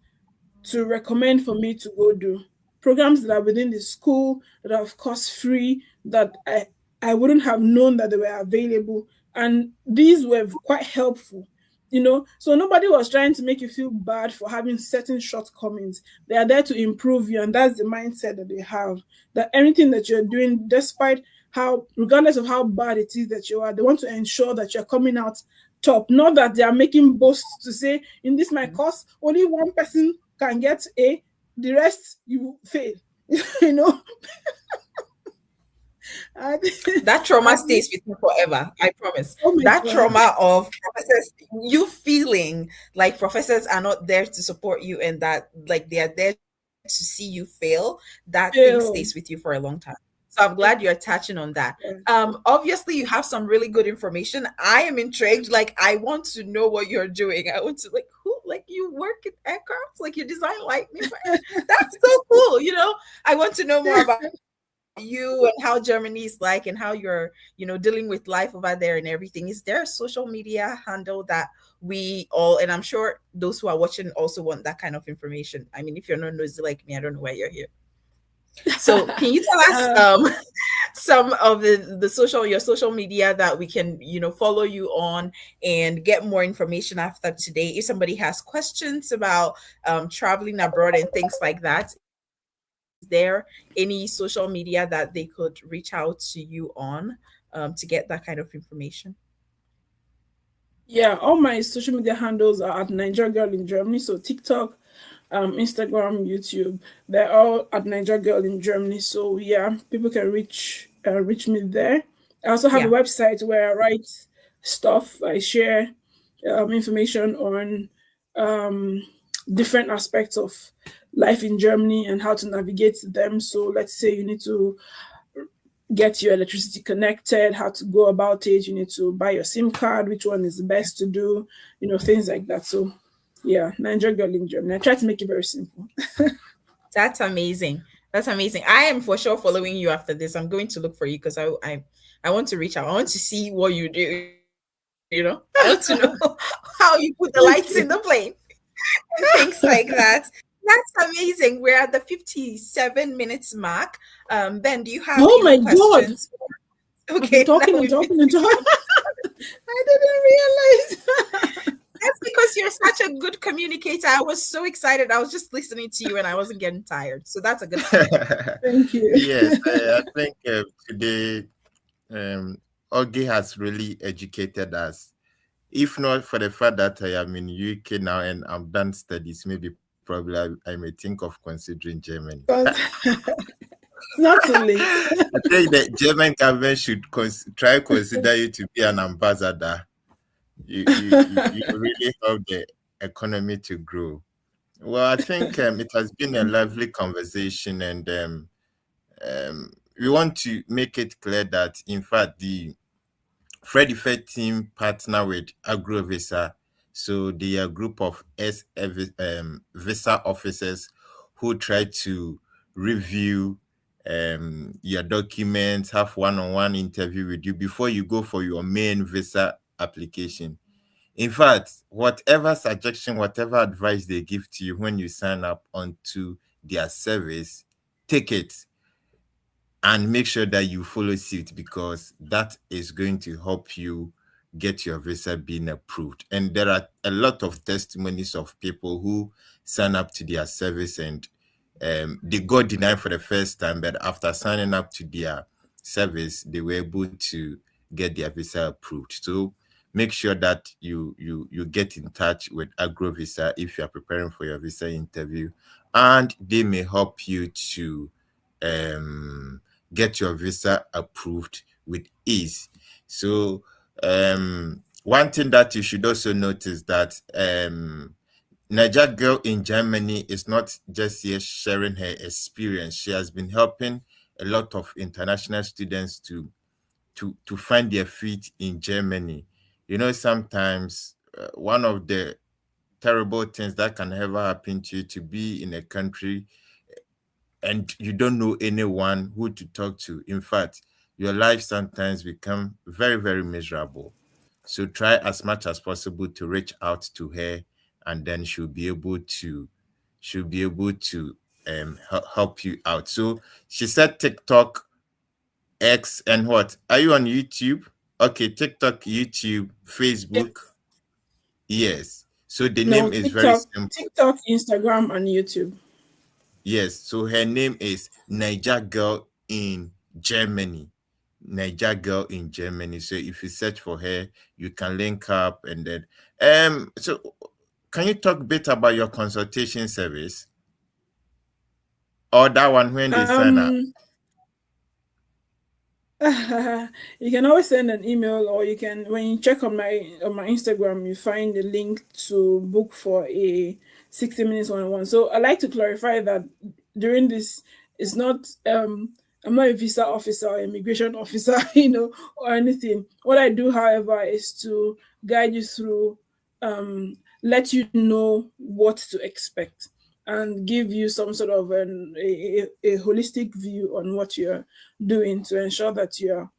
to recommend for me to go do. Programs that are within the school, that are of course free, that I wouldn't have known that they were available. And these were quite helpful, So nobody was trying to make you feel bad for having certain shortcomings. They are there to improve you, and that's the mindset that they have. That anything that you're doing, despite how, regardless of how bad it is that you are, they want to ensure that you're coming out top. Not that they are making boasts to say, in this my course, only one person can get A, the rest you fail. you know. That trauma stays with you forever. I promise. Oh my That God. trauma of professors, you feeling like professors are not there to support you and that like they are there to see you fail, that thing stays with you for a long time. So I'm glad you're touching on that. Obviously, you have some really good information. I am intrigued. Like, I want to know what you're doing. I want to like you work in aircraft, like you design lightning. That's so cool. I want to know more about you and how Germany is like and how you're dealing with life over there and everything. Is there a social media handle that we all, and I'm sure those who are watching also want that kind of information? I mean, if you're not nosy like me, I don't know why you're here. So can you tell us some of your social media that we can follow you on and get more information after today? If somebody has questions about traveling abroad and things like that, is there any social media that they could reach out to you on to get that kind of information? Yeah, all my social media handles are at Niger Girl in Germany. So TikTok, Instagram, YouTube, they're all at Niger Girl in Germany. So yeah, people can reach me there. I also have a website where I write stuff. I share information on different aspects of life in Germany and how to navigate them. So let's say you need to get your electricity connected, how to go about it, you need to buy your SIM card, which one is the best to do, things like that. So yeah, Niger Girl in Germany. I try to make it very simple. That's amazing. That's amazing. I am for sure following you after this. I'm going to look for you because I want to reach out. I want to see what you do. I want to know how you put the lights in the plane and things like that. That's amazing. We're at the 57 minutes mark. Ben, do you have any questions? God. Okay. Talking. I didn't realize. That's because you're such a good communicator. I was so excited. I was just listening to you and I wasn't getting tired. So that's a good thing. Thank you. Yes, I think today Ogie has really educated us. If not for the fact that I am in UK now and I'm done studies, maybe probably I may think of considering Germany. Not too late. I think the German government should try to consider you to be an ambassador. You really help the economy to grow. Well, I think it has been a lovely conversation, and we want to make it clear that, in fact, the Freddy Fed team partner with AgroVisa. So they are a group of visa officers who try to review your documents, have one-on-one interview with you before you go for your main visa application. In fact, whatever suggestion, whatever advice they give to you when you sign up onto their service, take it and make sure that you follow suit, because that is going to help you get your visa being approved. And there are a lot of testimonies of people who sign up to their service and they got denied for the first time, but after signing up to their service, they were able to get their visa approved. So make sure that you get in touch with AgroVisa if you are preparing for your visa interview, and they may help you to get your visa approved with ease. So one thing that you should also notice that Niger Girl in Germany is not just here sharing her experience. She has been helping a lot of international students to find their feet in Germany. Sometimes one of the terrible things that can ever happen to you to be in a country and you don't know anyone who to talk to. In fact, your life sometimes become very, very miserable. So try as much as possible to reach out to her and then she'll be able to help you out. So she said TikTok, X, and what? Are you on YouTube? Okay, TikTok, YouTube, Facebook. Yes. So the name is very simple. TikTok, Instagram, and YouTube. Yes. So her name is Niger Girl in Germany. Niger Girl in Germany. So if you search for her, you can link up, and then so can you talk a bit about your consultation service? Or that one when they sign up? You can always send an email, or you can, when you check on my Instagram, you find the link to book for a 60 minutes one-on-one. So I like to clarify that during this, it's not I'm not a visa officer or immigration officer, or anything. What I do, however, is to guide you through, let you know what to expect, and give you some sort of a holistic view on what you're doing, to ensure that you're,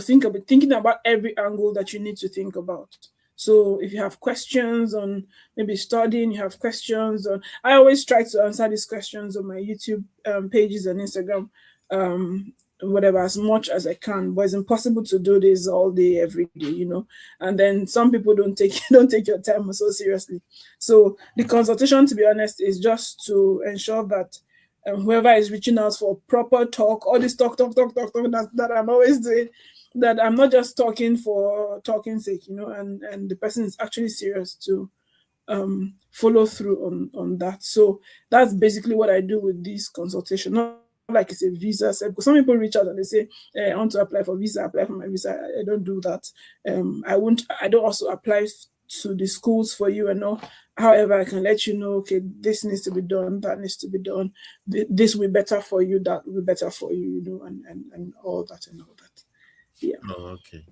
thinking about every angle that you need to think about. So if you have questions on maybe studying, you have questions on, I always try to answer these questions on my YouTube pages and Instagram, whatever, as much as I can. But it's impossible to do this all day, every day, And then some people don't take your time so seriously. So the consultation, to be honest, is just to ensure that whoever is reaching out for proper talk, all this talk that I'm always doing, that I'm not just talking for talking sake, and the person is actually serious to follow through on that. So that's basically what I do with this consultation. Not like it's a visa set, because some people reach out and they say, I want to apply for visa, apply for my visa. I don't do that. I don't also apply to the schools for you and all. However, I can let you know, okay, this needs to be done, that needs to be done, this will be better for you, that will be better for you, and all that and all that. Yeah. Oh, okay.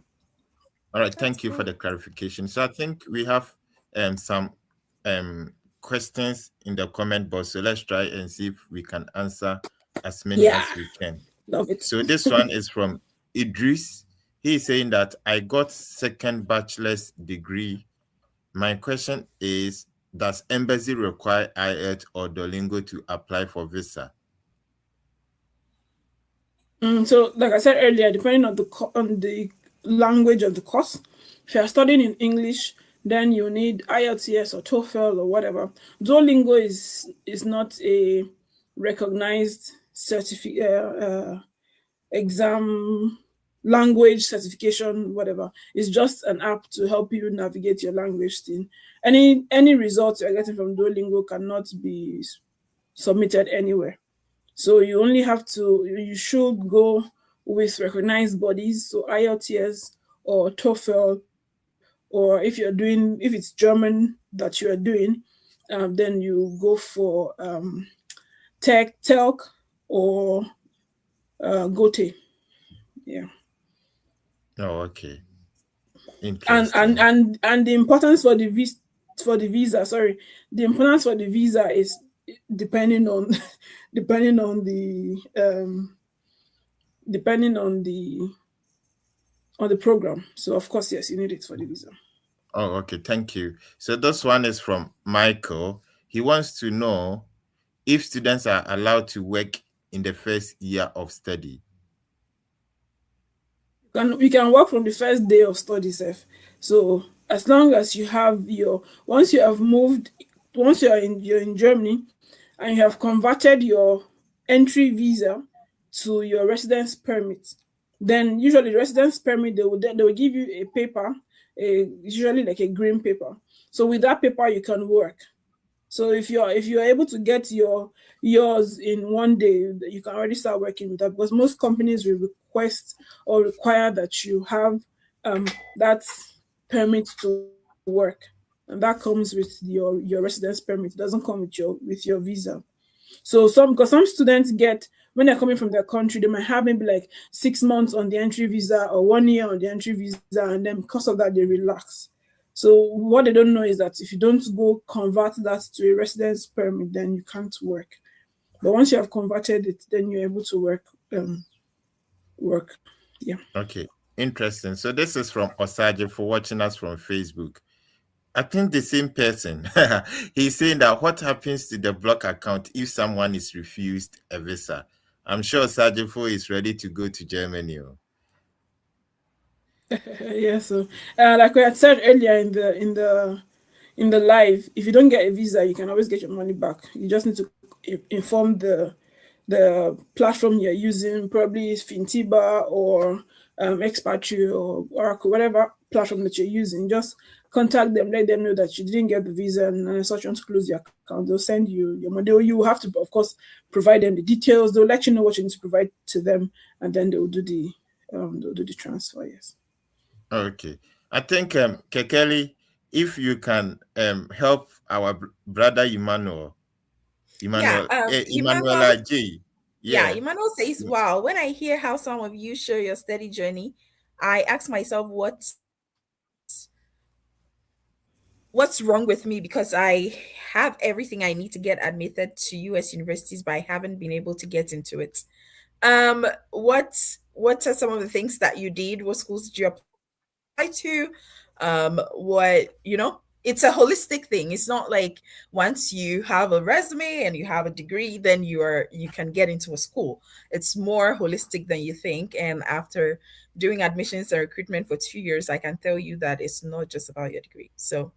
All right. Thank you for the clarification. So I think we have some questions in the comment box. So let's try and see if we can answer as many as we can. Love it. So this one is from Idris. He is saying that I got second bachelor's degree. My question is, does embassy require IELTS or Duolingo to apply for visa? So, like I said earlier, depending on the language of the course, if you're studying in English, then you need IELTS or TOEFL or whatever. Duolingo is not a recognized exam, language certification, whatever. It's just an app to help you navigate your language thing. Any results you're getting from Duolingo cannot be submitted anywhere. So you only you should go with recognized bodies, so IELTS or TOEFL, or if it's German that you are doing, then you go for TELC or GOTE. Yeah. Oh, okay. Interesting. And the importance for the visa, the importance for the visa is depending on the program. So of course, yes, you need it for the visa. Oh, okay. Thank you. So this one is from Michael. He wants to know if students are allowed to work in the first year of study. We can work from the first day of study, Seth. So as long as you have once you're in Germany and you have converted your entry visa to your residence permit, then usually the residence permit, they will give you a paper, usually like a green paper. So with that paper, you can work. So if you're able to get yours in one day, you can already start working with that, because most companies will request or require that you have that permit to work, and that comes with your residence permit. It doesn't come with your visa. So because some students when they're coming from their country, they might have maybe like 6 months on the entry visa or 1 year on the entry visa, and then because of that they relax. So what they don't know is that if you don't go convert that to a residence permit, then you can't work. But once you have converted it, then you're able to work. Yeah. Okay. Interesting. So this is from Osaje for watching us from Facebook. I think the same person. He's saying that what happens to the block account if someone is refused a visa? I'm sure Sajifo is ready to go to Germany. Yeah, so like we had said earlier in the live, if you don't get a visa, you can always get your money back. You just need to inform the platform you're using, probably Fintiba or Expatrio or Oracle, whatever platform that you're using. Just contact them, let them know that you didn't get the visa and as such want to close your account. They'll send you your money. You have to, of course, provide them the details. They'll let you know what you need to provide to them, and then they'll do the transfer. Yes. Okay. I think Kekeli, if you can help our brother Emmanuel, Yeah, Emmanuela J. yeah, Yeah. Emmanuel says, wow, when I hear how some of you share your steady journey, I ask myself what's wrong with me, because I have everything I need to get admitted to US universities, but I haven't been able to get into it. What are some of the things that you did? What schools did you apply to? What, it's a holistic thing. It's not like once you have a resume and you have a degree, then you can get into a school. It's more holistic than you think. And after doing admissions and recruitment for 2 years, I can tell you that it's not just about your degree. So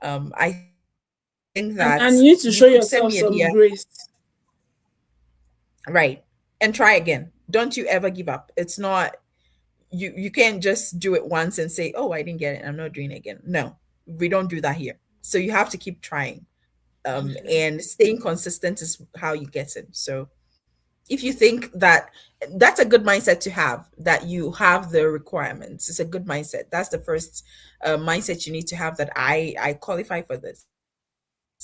I think that And you need to you show could send yourself me a some DM, grace. right? And try again. Don't you ever give up. It's not, you can't just do it once and say, oh, I didn't get it, I'm not doing it again. No, we don't do that here. So you have to keep trying. And staying consistent is how you get it. So if you think that, that's a good mindset to have, that you have the requirements, it's a good mindset. That's the first mindset you need to have, that I qualify for this,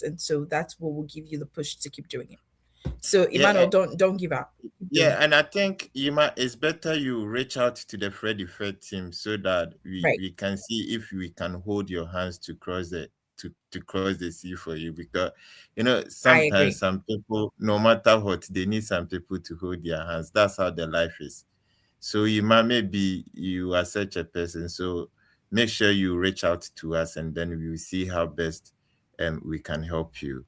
and so that's what will give you the push to keep doing it. So Emmanuel, Yeah. don't give up. Keep doing Yeah, it. and I think it's better you reach out to the Freddy Fed team so that Right. we can see if we can hold your hands to cross to cross the sea for you, because I sometimes agree. some people, no matter what, they need some people to hold their hands. That's how their life is. So maybe you are such a person. So make sure you reach out to us, and then we will see how best we can help you.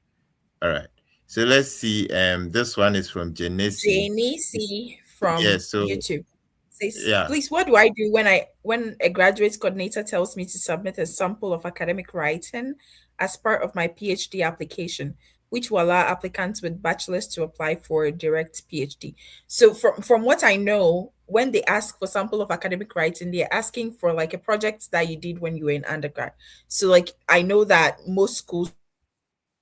All right. So let's see. This one is from Genesi. Janie C Yeah, from so YouTube says, yeah. please, what do I do when a graduate coordinator tells me to submit a sample of academic writing as part of my PhD application, which will allow applicants with bachelors to apply for a direct PhD? So from what I know, when they ask for sample of academic writing, they're asking for like a project that you did when you were in undergrad. So like I know that most schools,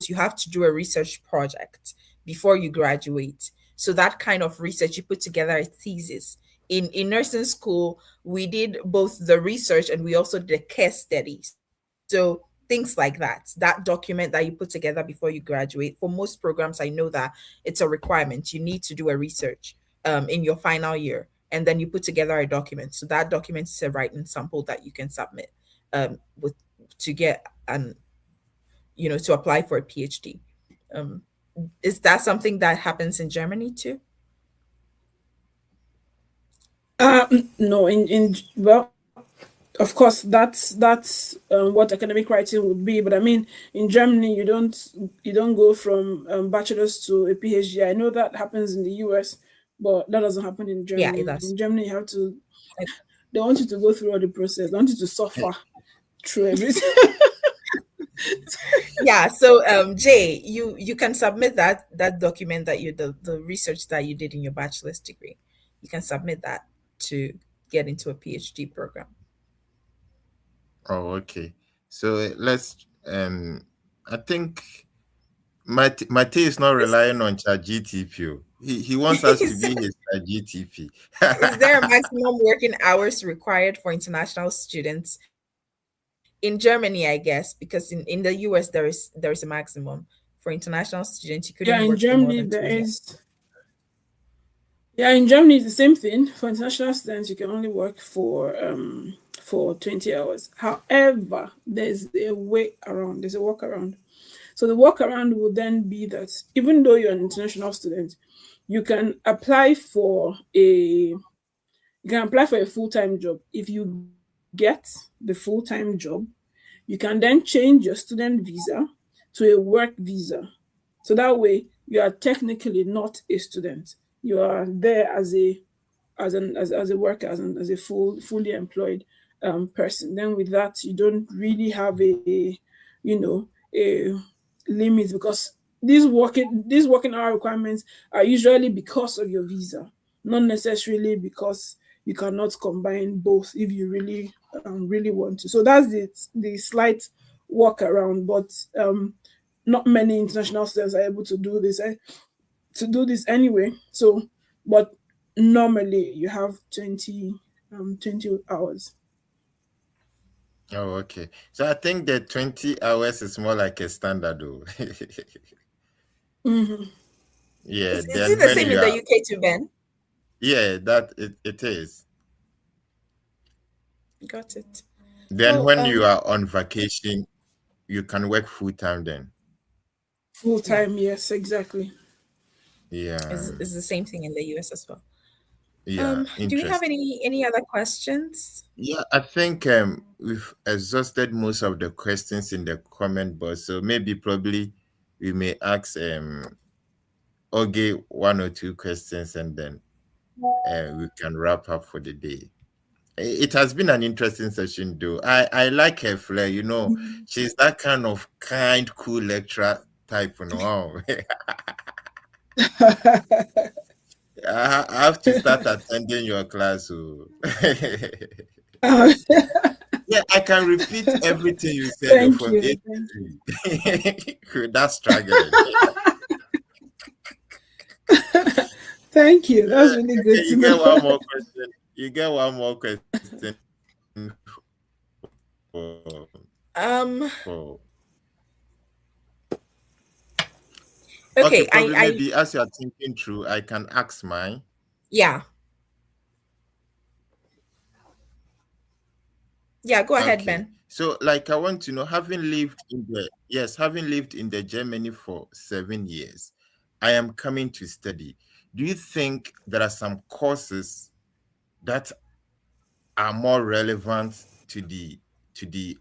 you have to do a research project before you graduate. So that kind of research, you put together a thesis. In nursing school, we did both the research and we also did a case studies. So things like that document that you put together before you graduate, for most programs, I know that it's a requirement. You need to do a research in your final year, and then you put together a document. So that document is a writing sample that you can submit with to get an to apply for a PhD. Um, is that something that happens in Germany too? No, well, of course, that's what academic writing would be. But I mean, in Germany, you don't go from bachelor's to a PhD. I know that happens in the US, but that doesn't happen in Yeah, Germany. it does. In Germany, you have to. They want you to go through all the process. They want you to suffer through everything. Yeah. So, Jay, you can submit that document that the research that you did in your bachelor's degree. You can submit that to get into a PhD program. Oh, okay. So let's I think Mate is not relying on ChatGTP. He wants us to is, be his ChatGTP. is there a maximum working hours required for international students? In Germany, I guess, because in the US there is a maximum. For international students, you Yeah, couldn't in work for more Germany than there 2 years. is. Yeah, in Germany it's the same thing. For international students, you can only work for 20 hours. However, there's a way around. There's a workaround. So the workaround would then be that even though you're an international student, you can apply for a full-time job. If you get the full-time job, You can then change your student visa to a work visa. So that way you are technically not a student. You are there as a worker, as a fully employed person. Then with that, you don't really have a limit, because these working hour requirements are usually because of your visa, not necessarily because you cannot combine both if you really want to. So that's the slight workaround, but not many international students are able to do this anyway. So, but normally you have 20 hours. Oh, okay. So I think the 20 hours is more like a standard, though. Mm-hmm. Yeah, Is then it the when same you in the are, UK too, Ben? yeah, that it is. Got it. Then Well, when you are on vacation, you can work full time then. Full time, yes, exactly. Yeah. is the same thing in the US as well. Yeah, Do we have interesting. any other questions? Yeah, I think we've exhausted most of the questions in the comment box. So maybe probably we may ask Oge one or two questions, and then we can wrap up for the day. It has been an interesting session, though. I like her flair. She's that kind of kind, cool lecturer type. Wow. I have to start attending your class. So. Yeah, I can repeat everything you said Thank from A you. to Z without struggling. Thank you. That's really Okay, good to you get one know. more question. You get one more question for, Um, for okay, okay, probably maybe as you are thinking through, I can ask mine. Yeah, go ahead, Okay. Ben. So like I want to know, having lived in the Germany for 7 years, I am coming to study. Do you think there are some courses that are more relevant to the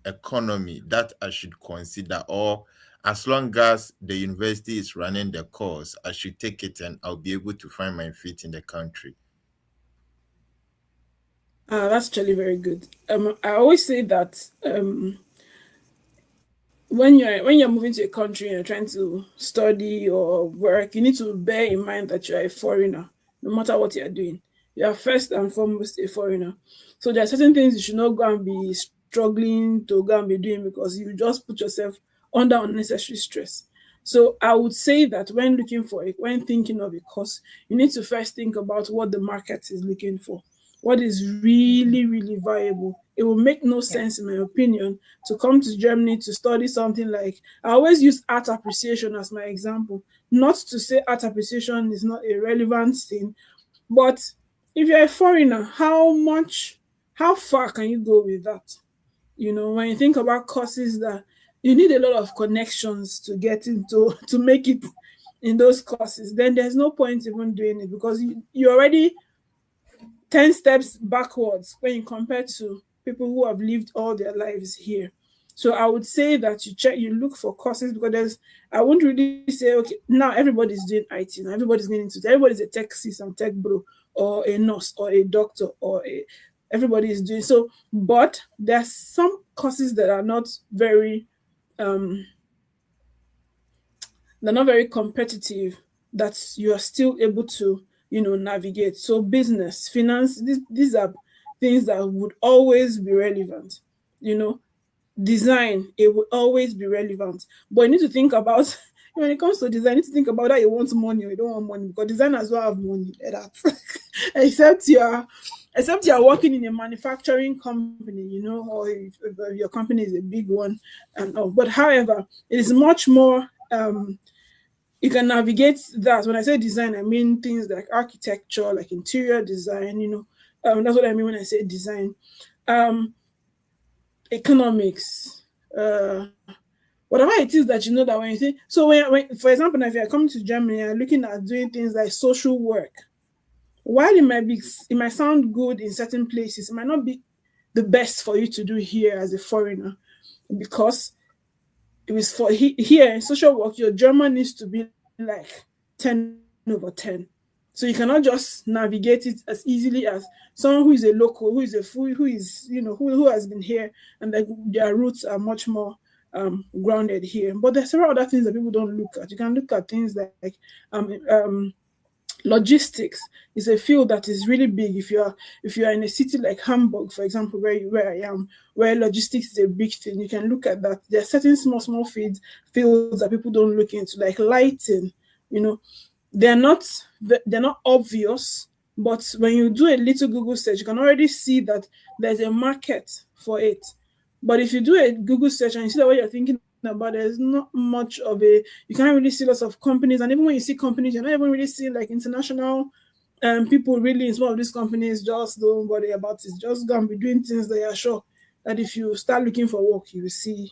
economy that I should consider, or as long as the university is running the course, I should take it and I'll be able to find my feet in the country? That's actually very good. I always say that when you're moving to a country and you're trying to study or work, you need to bear in mind that you're a foreigner, no matter what you're doing. You are first and foremost a foreigner. So there are certain things you should not go and be struggling to go and be doing, because you just put yourself under unnecessary stress. So I would say that when thinking of a course, you need to first think about what the market is looking for, what is really, really viable. It will make no Yeah. sense, in my opinion, to come to Germany to study something like, I always use art appreciation as my example. Not to say art appreciation is not a relevant thing, but if you're a foreigner, how far can you go with that? When you think about courses that you need a lot of connections to get into to make it in those courses, then there's no point even doing it, because you already 10 steps backwards when you compare to people who have lived all their lives here. So I would say that you look for courses, because I wouldn't really say, okay, now everybody's doing IT, now everybody's getting into it. Everybody's a tech sis and tech bro, or a nurse, or a doctor, everybody is doing so. But there's some courses that are not very they're not very competitive, that you are still able to navigate. So business, finance, these are things that would always be relevant. Design, it will always be relevant, but you need to think about when it comes to design, you need to think about that you want money or you don't want money, because designers don't have money like that. except you're working in a manufacturing company, or if your company is a big one and all. But however, it is much more you can navigate that. When I say design, I mean things like architecture, like interior design, that's what I mean when I say design. Economics, whatever it is that that when you think, so when for example, if you're coming to Germany and looking at doing things like social work, while it might sound good in certain places, it might not be the best for you to do here as a foreigner. because it was for here in social work, your German needs to be like 10/10. So you cannot just navigate it as easily as someone who is a local, who is a full, who is, who has been here, and their roots are much more grounded here. But there's several other things that people don't look at. You can look at things like logistics is a field that is really big. If you're in a city like Hamburg, for example, where I am, where logistics is a big thing, you can look at that. There are certain small fields that people don't look into, like lighting. They're not obvious, but when you do a little Google search, you can already see that there's a market for it. But if you do a Google search and you see that what you're thinking about, there's not much of you can't really see lots of companies. And even when you see companies, you're not even really seeing like international people really in some of these companies. Just don't worry about it. Just go and be doing things that you're sure that if you start looking for work, you will see,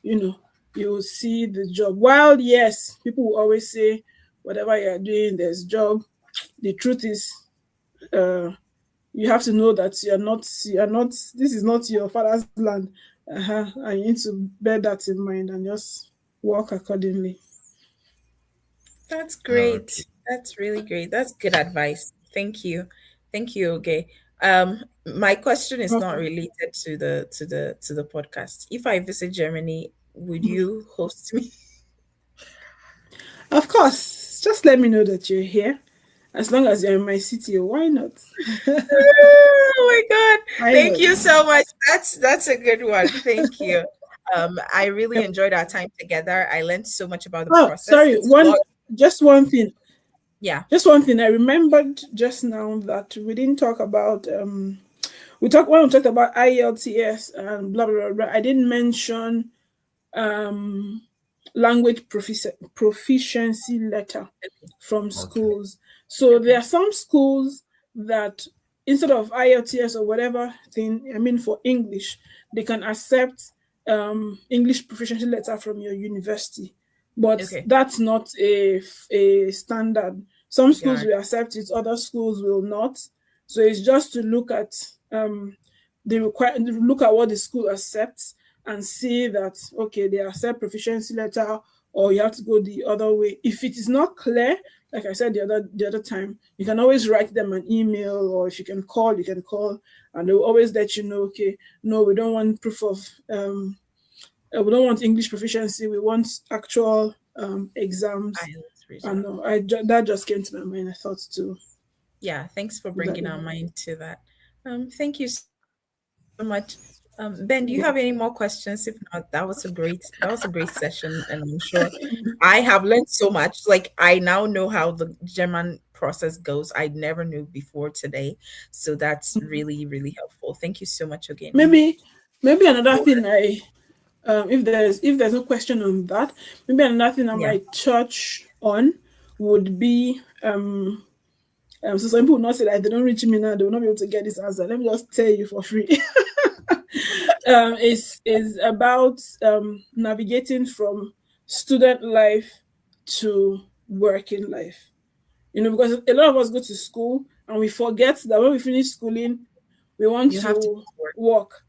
you will see the job. While yes, people will always say, whatever you're doing, there's job. The truth is, you have to know that you're not, this is not your father's land. And you need to bear that in mind and just work accordingly. That's great. Okay. That's really great. That's good advice. Thank you. Okay. My question is not related to the podcast. If I visit Germany, would you host me? Of course. Just let me know that you're here. As long as you're in my city, why not? Oh my God. Thank you so much. That's a good one. Thank you. I really enjoyed our time together. I learned so much about the process. Sorry, just one thing. Yeah. Just one thing. I remembered just now that we didn't talk about when we talked about IELTS and blah blah blah. I didn't mention language proficiency letter from schools. So there are some schools that instead of IELTS or whatever thing, for English, they can accept English proficiency letter from your university. But that's not a standard. Some schools will accept it, other schools will not. So it's just to look at look at what the school accepts and see that they accept proficiency letter, or you have to go the other way. If it is not clear, like I said the other time, you can always write them an email, or if you can call, and they will always let you know, no, we don't want proof of we don't want English proficiency, we want actual exams. And that just came to my mind. I thought too. Yeah, thanks for bringing our mind to that. Thank you so much. Ben, do you have any more questions? If not, that was a great session, and I'm sure I have learned so much. Like, I now know how the German process goes. I never knew before today, so that's really, really helpful. Thank you so much again. Maybe another thing if there's no question on that, maybe another thing I might touch on would be so some people will not say that they don't reach me now, they will not be able to get this answer. Let me just tell you for free. Is about navigating from student life to working life. Because a lot of us go to school and we forget that when we finish schooling, we want to work.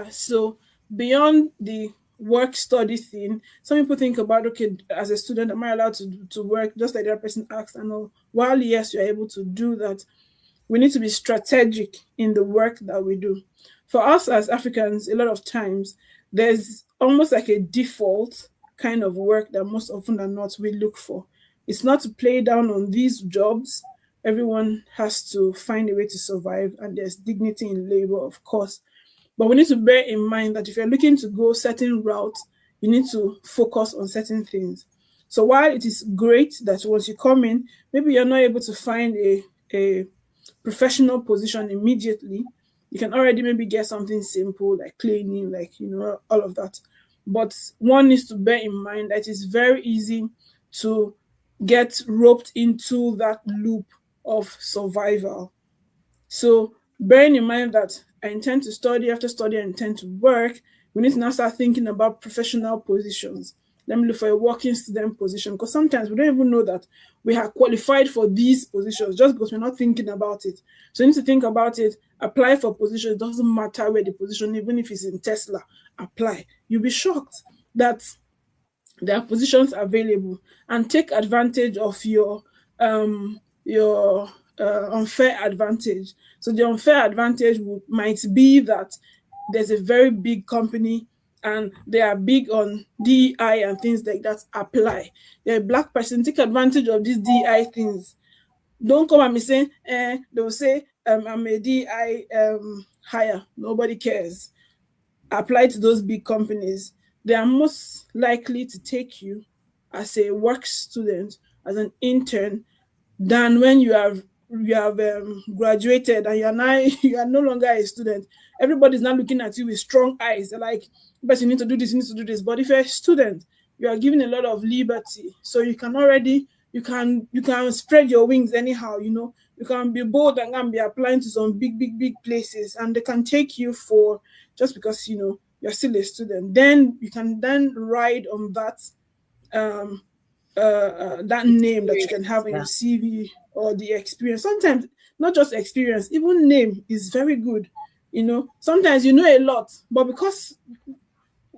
So beyond the work study thing, some people think about, as a student, am I allowed to work, just like the other person asked? And while yes, you're able to do that, we need to be strategic in the work that we do. For us as Africans, a lot of times there's almost like a default kind of work that most often than not we look for. It's not to play down on these jobs. Everyone has to find a way to survive, and there's dignity in labor, of course. But we need to bear in mind that if you're looking to go certain routes, you need to focus on certain things. So while it is great that once you come in, maybe you're not able to find a professional position immediately, you can already maybe get something simple like cleaning, all of that. But one needs to bear in mind that it's very easy to get roped into that loop of survival. So bearing in mind that I intend to study, after study I intend to work, we need to now start thinking about professional positions. Let me look for a working student position, because sometimes we don't even know that we are qualified for these positions just because we're not thinking about it. So you need to think about it, apply for positions. It doesn't matter where the position, even if it's in Tesla, apply. You'll be shocked that there are positions available, and take advantage of your unfair advantage. So the unfair advantage might be that there's a very big company and they are big on DEI and things like that. Apply. You're a black person, take advantage of these DEI things. Don't come at me saying, they'll say, I'm a DEI hire. Nobody cares. Apply to those big companies. They are most likely to take you as a work student, as an intern, than when you have graduated and you are no longer a student. Everybody's now looking at you with strong eyes. They're like, but you need to do this, you need to do this. But if you're a student, you are given a lot of liberty, so you can spread your wings anyhow. You can be bold and be applying to some big places, and they can take you for, just because you're still a student. Then you can then ride on that name that you can have in your CV, or the experience. Sometimes not just experience, even name is very good. Sometimes you know a lot, but because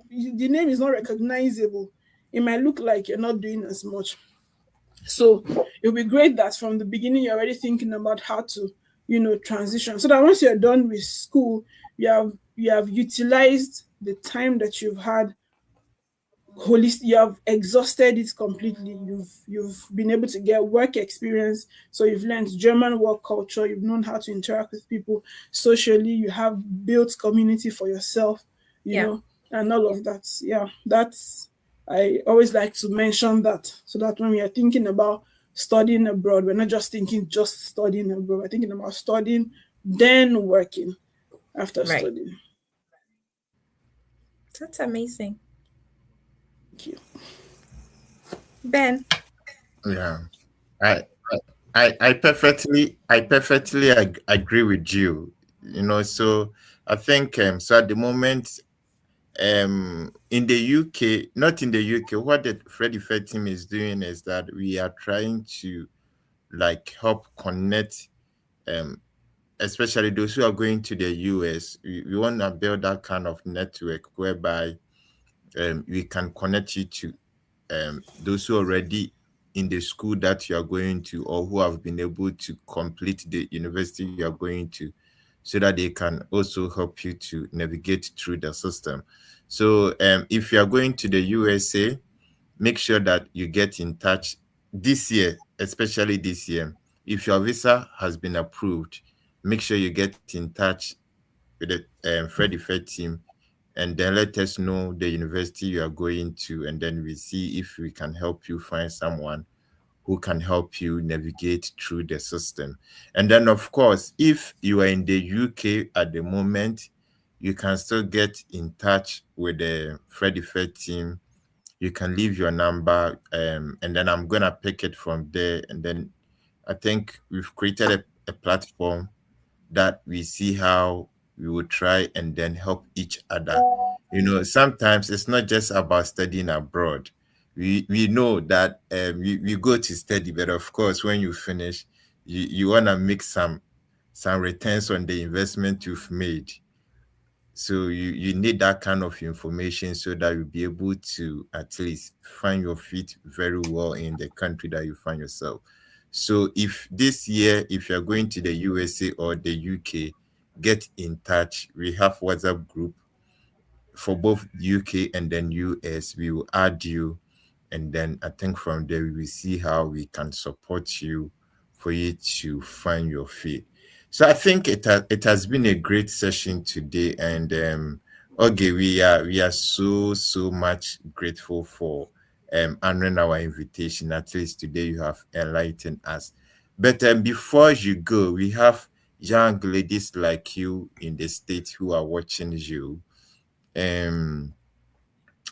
the name is not recognizable, it might look like you're not doing as much. So it'll be great that from the beginning you're already thinking about how to transition, so that once you're done with school, you have utilized the time that you've had you have exhausted it completely. You've been able to get work experience, so you've learned German work culture, you've known how to interact with people socially, you have built community for yourself, and all of that. I always like to mention that, so that when we are thinking about studying abroad, we're not just thinking just studying abroad, we're thinking about studying then working after studying. That's amazing. Thank you. Ben. Yeah, I perfectly agree with you. So I think so at the moment, in the UK, not in the UK, what the Freddie Fed team is doing is that we are trying to help connect, especially those who are going to the US. We want to build that kind of network whereby we can connect you to those who are already in the school that you are going to, or who have been able to complete the university you are going to, so that they can also help you to navigate through the system. So if you are going to the USA, make sure that you get in touch this year, especially this year. If your visa has been approved, make sure you get in touch with the Freddie Fed team, and then let us know the university you are going to, and then we see if we can help you find someone who can help you navigate through the system. And then, of course, if you are in the UK at the moment, you can still get in touch with the Freddie Fed team. You can leave your number, and then I'm gonna pick it from there. And then I think we've created a platform that we see how we will try and then help each other. Sometimes it's not just about studying abroad. We know that we go to study, but of course, when you finish, you want to make some returns on the investment you've made. So you need that kind of information, so that you'll be able to at least find your feet very well in the country that you find yourself. So if this year, if you're going to the USA or the UK, get in touch. We have WhatsApp group for both UK and then US. We will add you, and then I think from there we will see how we can support you for you to find your feet. So I think it has been a great session today, and okay, we are so much grateful for honoring our invitation. At least today you have enlightened us. But before you go, we have young ladies like you in the States who are watching you.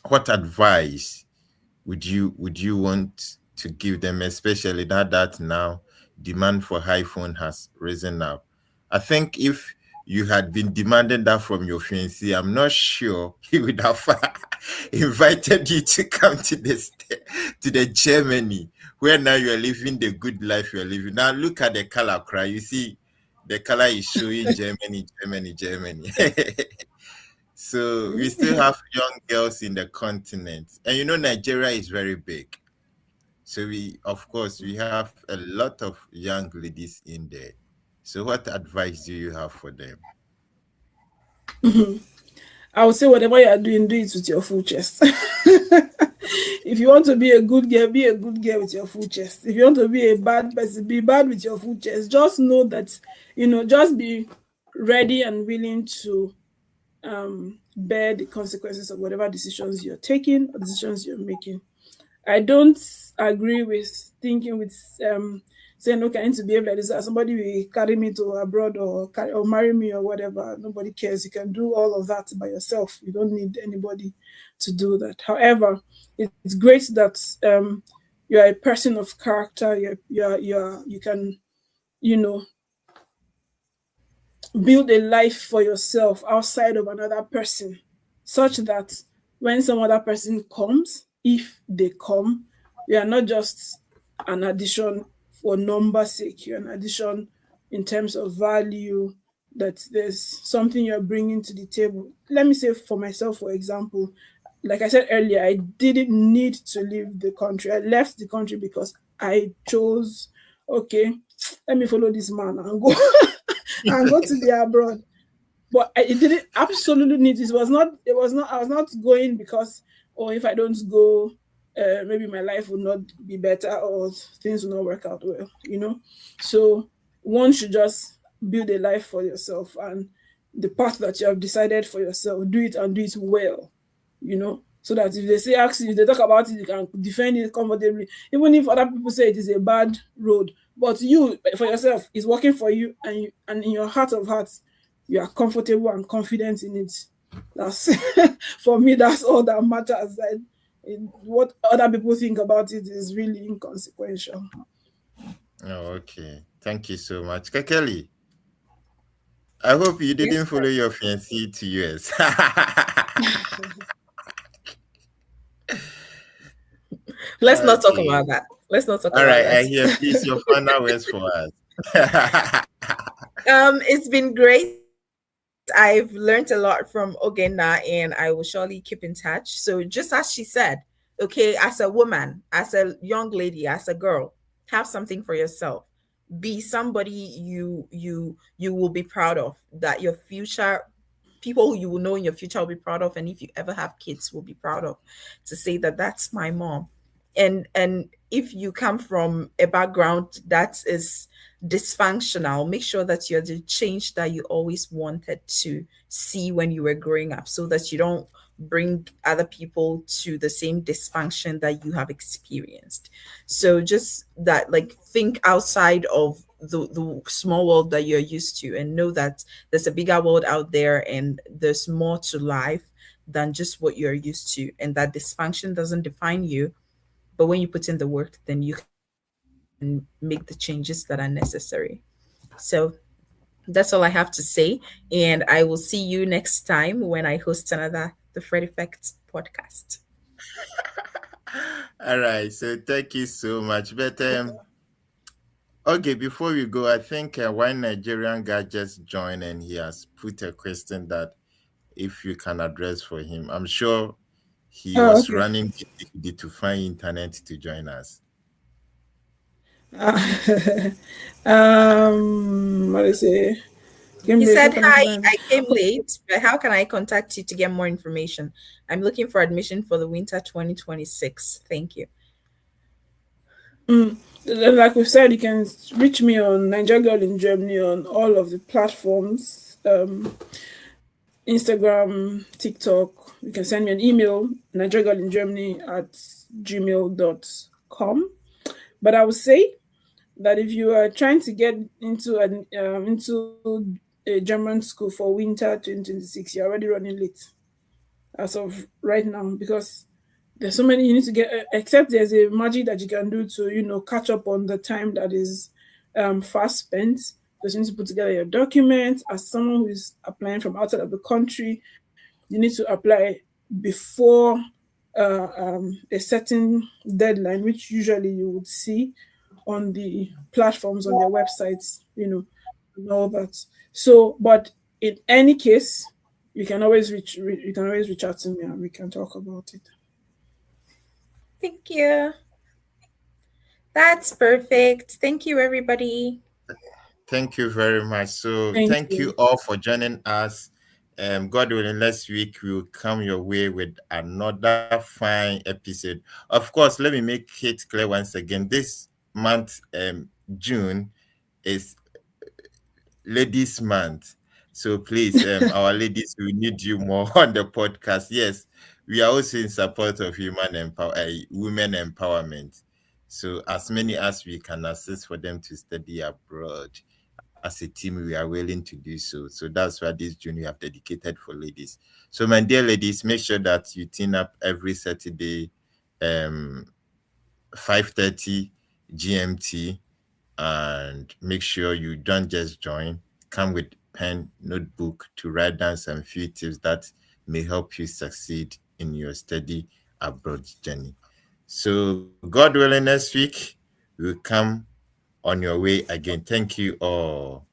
What advice would you want to give them, especially that now demand for iPhone has risen up? I think if you had been demanding that from your fiancé, I'm not sure he would have invited you to come to the Germany, where now you are living the good life you are living. Now look at the color cry. You see, the color is showing Germany. So we still have young girls in the continent. And you know, Nigeria is very big. So of course, we have a lot of young ladies in there. So what advice do you have for them? I would say whatever you are doing, do it with your full chest. If you want to be a good girl, be a good girl with your full chest. If you want to be a bad person, be bad with your full chest. Just know that, just be ready and willing to bear the consequences of whatever decisions you're taking or decisions you're making. I don't agree with thinking with saying, okay, I need to behave like this. Somebody will carry me to abroad or marry me or whatever. Nobody cares. You can do all of that by yourself. You don't need anybody to do that. However, it's great that you're a person of character. You can, build a life for yourself outside of another person, such that when some other person comes, if they come, you are not just an addition for number's sake, you're an addition in terms of value, that there's something you're bringing to the table. Let me say for myself, for example, like I said earlier, I didn't need to leave the country. I left the country because I chose, okay, let me follow this man and go and go to the abroad. But it didn't absolutely need it. I was not going because, if I don't go, maybe my life would not be better or things will not work out well, So one should just build a life for yourself, and the path that you have decided for yourself, do it and do it well, so that if they talk about it, you can defend it comfortably, even if other people say it is a bad road. But you, for yourself, is working for you, and in your heart of hearts, you are comfortable and confident in it. That's for me, that's all that matters. What other people think about it is really inconsequential. Oh, okay. Thank you so much. Kekeli, I hope you didn't follow your fiancé to US. Let's not talk about that. Let's not talk All about right, that. I hear. Please, your final words for us. It's been great. I've learned a lot from Ogena, and I will surely keep in touch. So just as she said, okay, as a woman, as a young lady, as a girl, have something for yourself. Be somebody you will be proud of, that your future people who you will know in your future will be proud of, and if you ever have kids will be proud of, to say that that's my mom. And if you come from a background that is dysfunctional, make sure that you're the change that you always wanted to see when you were growing up, so that you don't bring other people to the same dysfunction that you have experienced. So just that, like, think outside of the small world that you're used to, and know that there's a bigger world out there, and there's more to life than just what you're used to, and that dysfunction doesn't define you. But when you put in the work, then you can make the changes that are necessary. So that's all I have to say. And I will see you next time when I host another The Fred Effect podcast. All right. So thank you so much. But okay, before we go, I think one Nigerian guy just joined and he has put a question that if you can address for him. I'm sure he was Okay. running to find internet to join us. What is it? He said, "Hi, I came late, but how can I contact you to get more information? I'm looking for admission for the winter 2026. Thank you." Like we said, you can reach me on Nigeria Girl in Germany on all of the platforms. Instagram, TikTok. You can send me an email, nigeriagirlingermany@gmail.com. But I would say that if you are trying to get into a German school for winter 2026, you're already running late as of right now, because there's so many you need to get, except there's a magic that you can do to, catch up on the time that is fast spent. Because you need to put together your documents. As someone who is applying from outside of the country, you need to apply before a certain deadline, which usually you would see on the platforms, on their websites, and all that. So, but in any case, you can always reach out to me and we can talk about it. Thank you. That's perfect. Thank you, everybody. Thank you very much. So Thank thank you you. all for joining us. God willing, next week we will come your way with another fine episode. Of course, let me make it clear once again. This month, June, is Ladies Month. So please, our ladies, we need you more on the podcast. Yes, we are also in support of women empowerment. So as many as we can assist for them to study abroad, as a team, we are willing to do so. So that's why this June we have dedicated for ladies. So my dear ladies, make sure that you tune up every Saturday, 5:30 GMT, and make sure you don't just join. Come with pen, notebook to write down some few tips that may help you succeed in your study abroad journey. So God willing, next week we'll come on your way again. Thank you all.